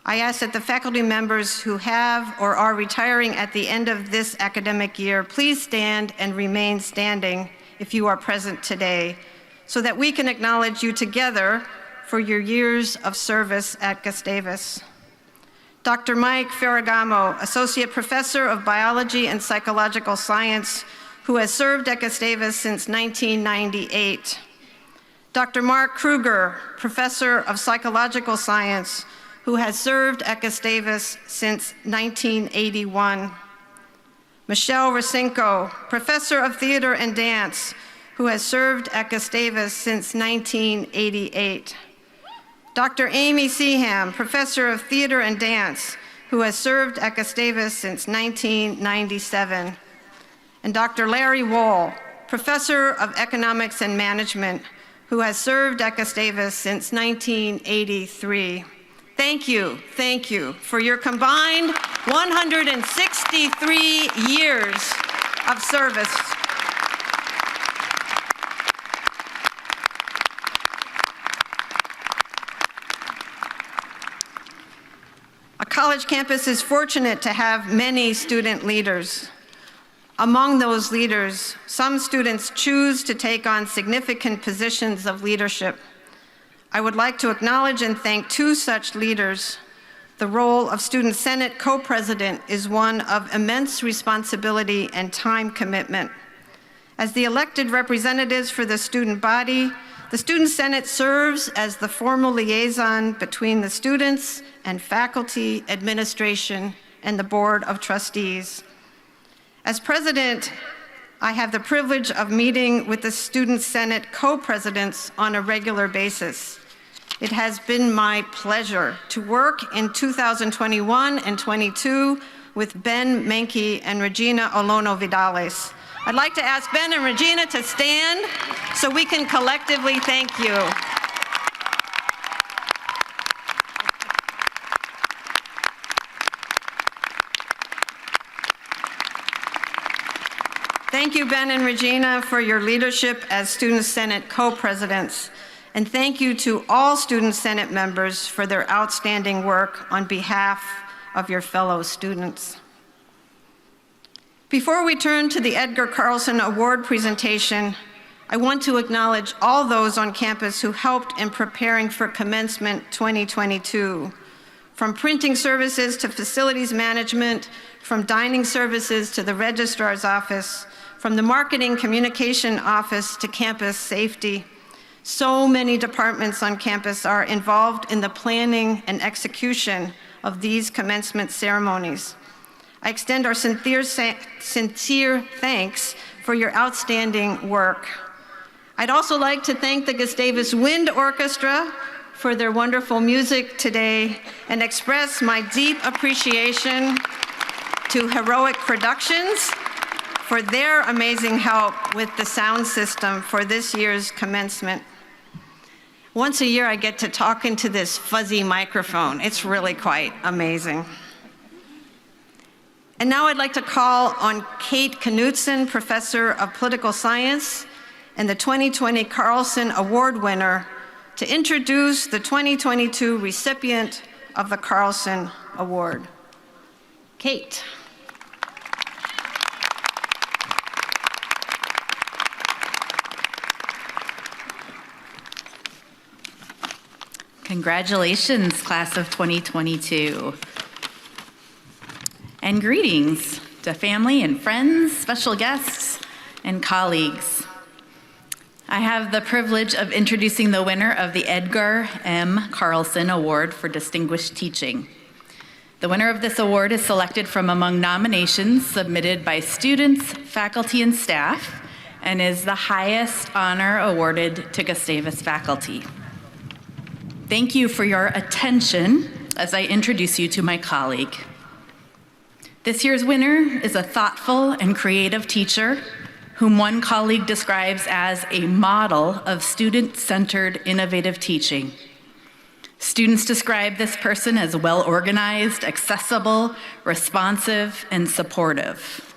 I ask that the faculty members who have or are retiring at the end of this academic year, please stand and remain standing if you are present today, so that we can acknowledge you together for your years of service at Gustavus. Dr. Mike Ferragamo, Associate Professor of Biology and Psychological Science, who has served at Gustavus since 1998. Dr. Mark Kruger, Professor of Psychological Science, who has served at Gustavus since 1981. Michelle Rosinko, Professor of Theater and Dance, who has served at Gustavus since 1988. Dr. Amy Seaham, Professor of Theater and Dance, who has served at Gustavus since 1997. And Dr. Larry Wohl, Professor of Economics and Management, who has served at Gustavus since 1983. Thank you for your combined 163 years of service. A college campus is fortunate to have many student leaders. Among those leaders, some students choose to take on significant positions of leadership. I would like to acknowledge and thank 2 such leaders. The role of Student Senate co-president is one of immense responsibility and time commitment. As the elected representatives for the student body, the Student Senate serves as the formal liaison between the students and faculty, administration, and the Board of Trustees. As president, I have the privilege of meeting with the Student Senate co-presidents on a regular basis. It has been my pleasure to work in 2021 and 22 with Ben Menke and Regina Olono-Vidales. I'd like to ask Ben and Regina to stand so we can collectively thank you. Thank you, Ben and Regina, for your leadership as Student Senate co-presidents. And thank you to all Student Senate members for their outstanding work on behalf of your fellow students. Before we turn to the Edgar Carlson Award presentation, I want to acknowledge all those on campus who helped in preparing for Commencement 2022. From printing services to facilities management, from dining services to the registrar's office, from the marketing communication office to campus safety. So many departments on campus are involved in the planning and execution of these commencement ceremonies. I extend our sincere thanks for your outstanding work. I'd also like to thank the Gustavus Wind Orchestra for their wonderful music today and express my deep appreciation to Heroic Productions for their amazing help with the sound system for this year's commencement. Once a year, I get to talk into this fuzzy microphone. It's really quite amazing. And now I'd like to call on Kate Knudsen, Professor of Political Science and the 2020 Carlson Award winner, to introduce the 2022 recipient of the Carlson Award. Kate. Congratulations, class of 2022. And greetings to family and friends, special guests, and colleagues. I have the privilege of introducing the winner of the Edgar M. Carlson Award for Distinguished Teaching. The winner of this award is selected from among nominations submitted by students, faculty, and staff, and is the highest honor awarded to Gustavus faculty. Thank you for your attention as I introduce you to my colleague. This year's winner is a thoughtful and creative teacher whom one colleague describes as a model of student-centered innovative teaching. Students describe this person as well-organized, accessible, responsive, and supportive.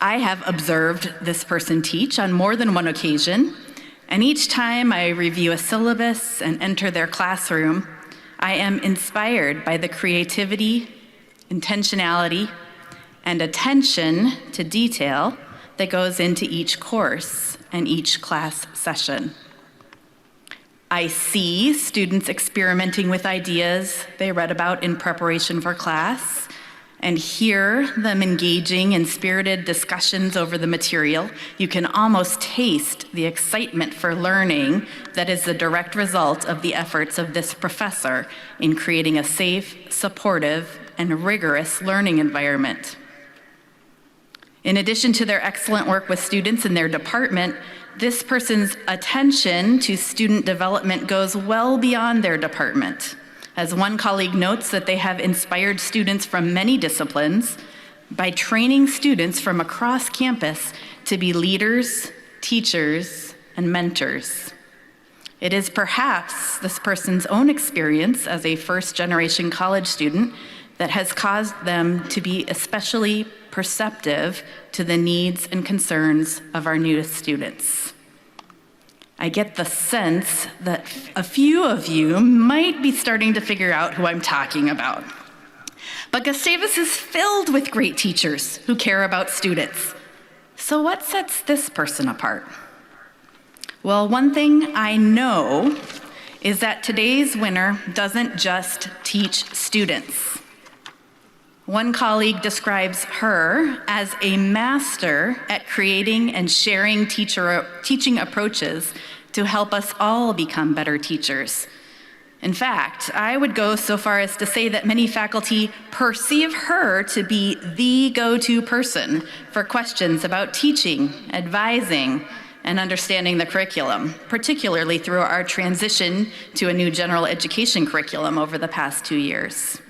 I have observed this person teach on more than one occasion, and each time I review a syllabus and enter their classroom, I am inspired by the creativity, intentionality, and attention to detail that goes into each course and each class session. I see students experimenting with ideas they read about in preparation for class, and hear them engaging in spirited discussions over the material. You can almost taste the excitement for learning that is the direct result of the efforts of this professor in creating a safe, supportive, and rigorous learning environment. In addition to their excellent work with students in their department, this person's attention to student development goes well beyond their department. As one colleague notes, that they have inspired students from many disciplines by training students from across campus to be leaders, teachers, and mentors. It is perhaps this person's own experience as a first-generation college student that has caused them to be especially perceptive to the needs and concerns of our newest students. I get the sense that a few of you might be starting to figure out who I'm talking about. But Gustavus is filled with great teachers who care about students. So what sets this person apart? Well, one thing I know is that today's winner doesn't just teach students. One colleague describes her as a master at creating and sharing teaching approaches to help us all become better teachers. In fact, I would go so far as to say that many faculty perceive her to be the go-to person for questions about teaching, advising, and understanding the curriculum, particularly through our transition to a new general education curriculum over the past 2 years.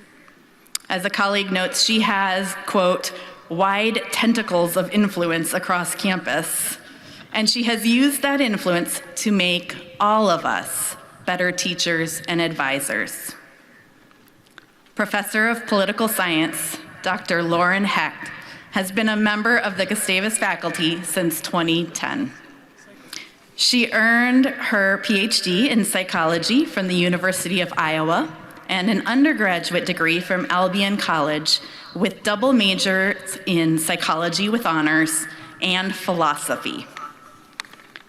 As a colleague notes, she has, quote, wide tentacles of influence across campus, and she has used that influence to make all of us better teachers and advisors. Professor of Political Science, Dr. Lauren Hecht, has been a member of the Gustavus faculty since 2010. She earned her PhD in psychology from the University of Iowa and an undergraduate degree from Albion College with double majors in psychology with honors and philosophy.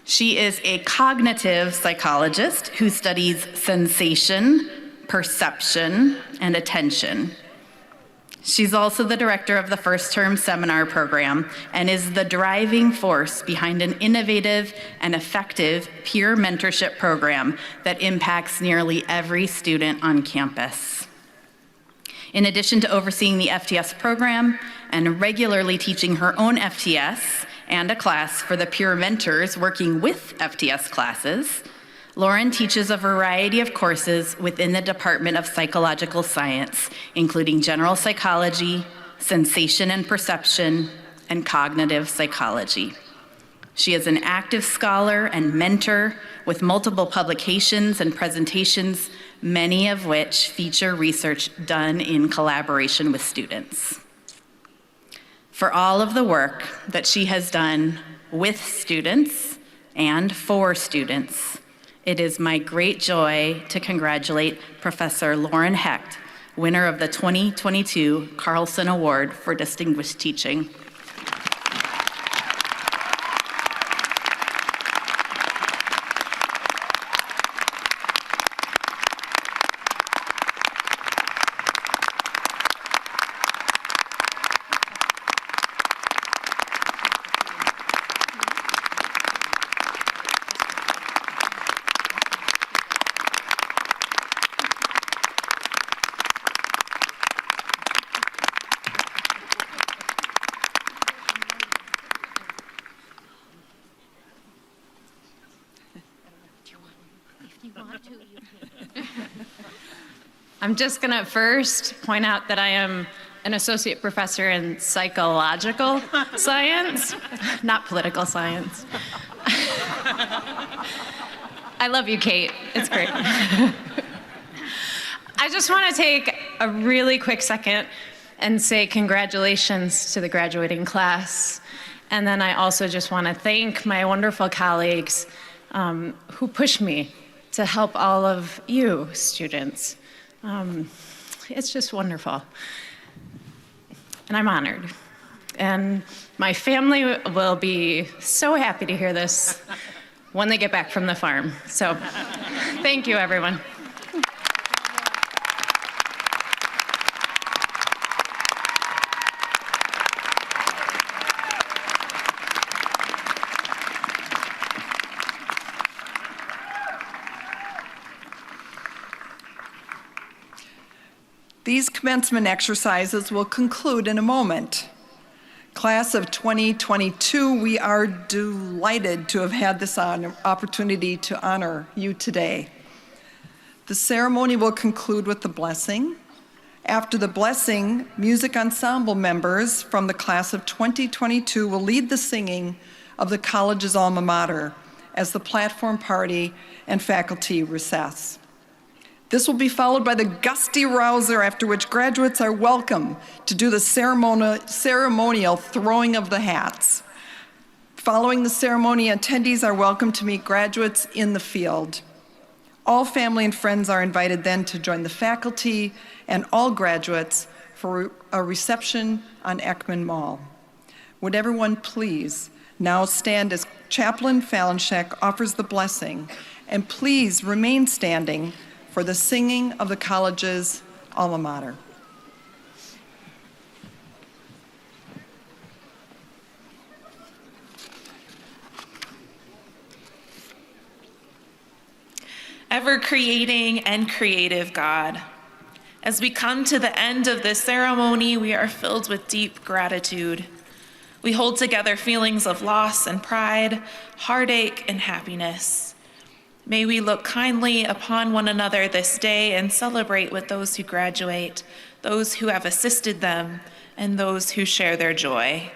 She is a cognitive psychologist who studies sensation, perception, and attention. She's also the director of the first-term seminar program and is the driving force behind an innovative and effective peer mentorship program that impacts nearly every student on campus. In addition to overseeing the FTS program and regularly teaching her own FTS and a class for the peer mentors working with FTS classes, Lauren teaches a variety of courses within the Department of Psychological Science, including general psychology, sensation and perception, and cognitive psychology. She is an active scholar and mentor with multiple publications and presentations, many of which feature research done in collaboration with students. For all of the work that she has done with students and for students, it is my great joy to congratulate Professor Lauren Hecht, winner of the 2022 Carlson Award for Distinguished Teaching. I'm just going to first point out that I am an associate professor in psychological science, not political science. I love you, Kate. It's great. I just want to take a really quick second and say congratulations to the graduating class. And then I also just want to thank my wonderful colleagues who pushed me to help all of you students. It's just wonderful. And I'm honored. And my family will be so happy to hear this when they get back from the farm. So thank you, everyone. These commencement exercises will conclude in a moment. Class of 2022, we are delighted to have had this opportunity to honor you today. The ceremony will conclude with the blessing. After the blessing, music ensemble members from the class of 2022 will lead the singing of the college's alma mater as the platform party and faculty recess. This will be followed by the gusty rouser, after which graduates are welcome to do the ceremonial throwing of the hats. Following the ceremony, attendees are welcome to meet graduates in the field. All family and friends are invited then to join the faculty and all graduates for a reception on Ekman Mall. Would everyone please now stand as Chaplain Falenshek offers the blessing, and please remain standing for the singing of the college's alma mater. ever creating and creative God. As we come to the end of this ceremony, we are filled with deep gratitude. We hold together feelings of loss and pride, heartache and happiness. May we look kindly upon one another this day and celebrate with those who graduate, those who have assisted them, and those who share their joy.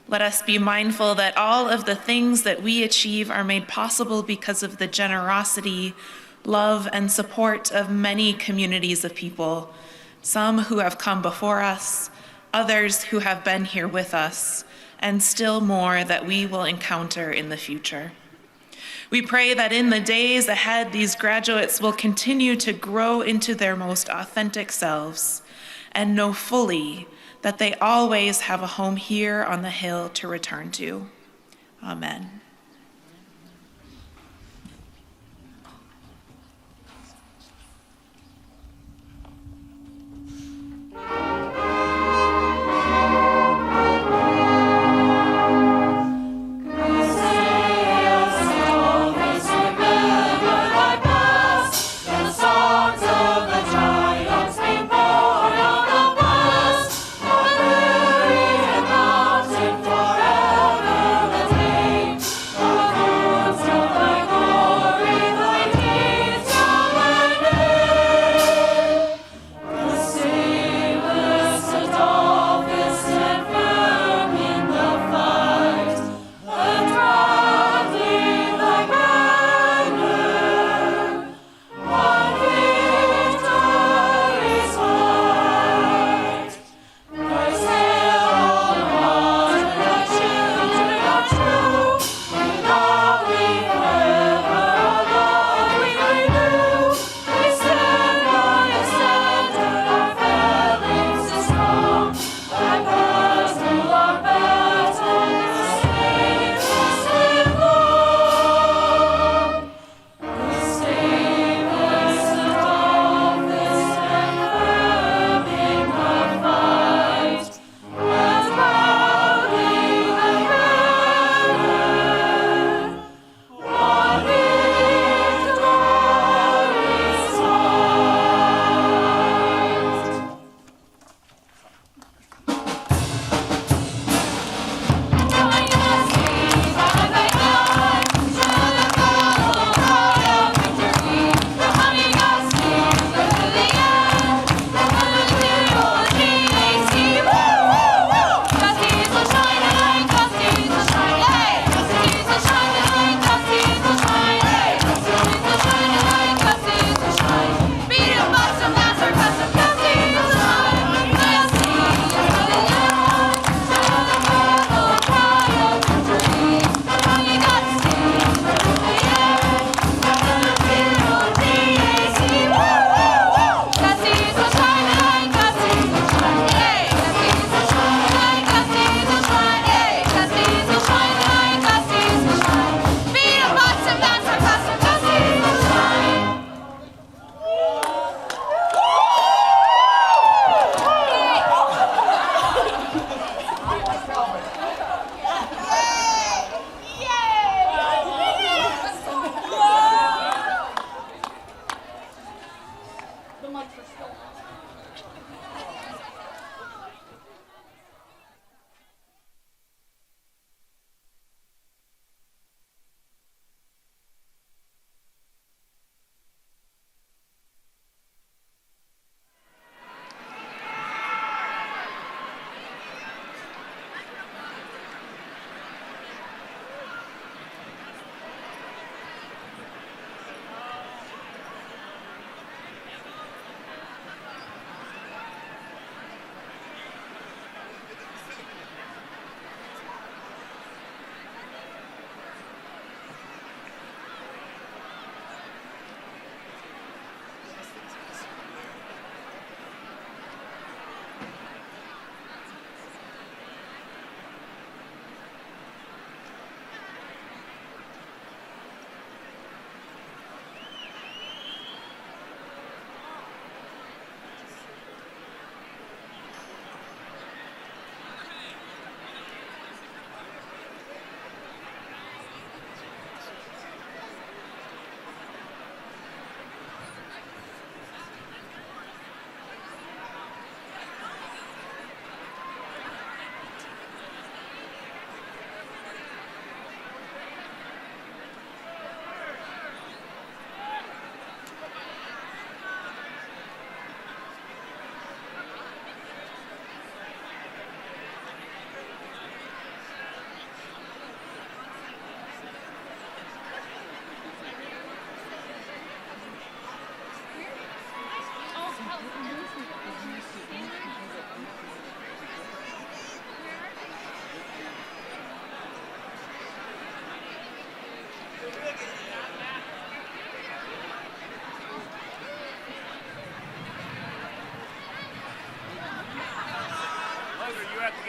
Let us be mindful that all of the things that we achieve are made possible because of the generosity, love, and support of many communities of people, some who have come before us, others who have been here with us, and still more that we will encounter in the future. We pray that in the days ahead, these graduates will continue to grow into their most authentic selves and know fully that they always have a home here on the hill to return to. Amen.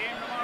game tomorrow.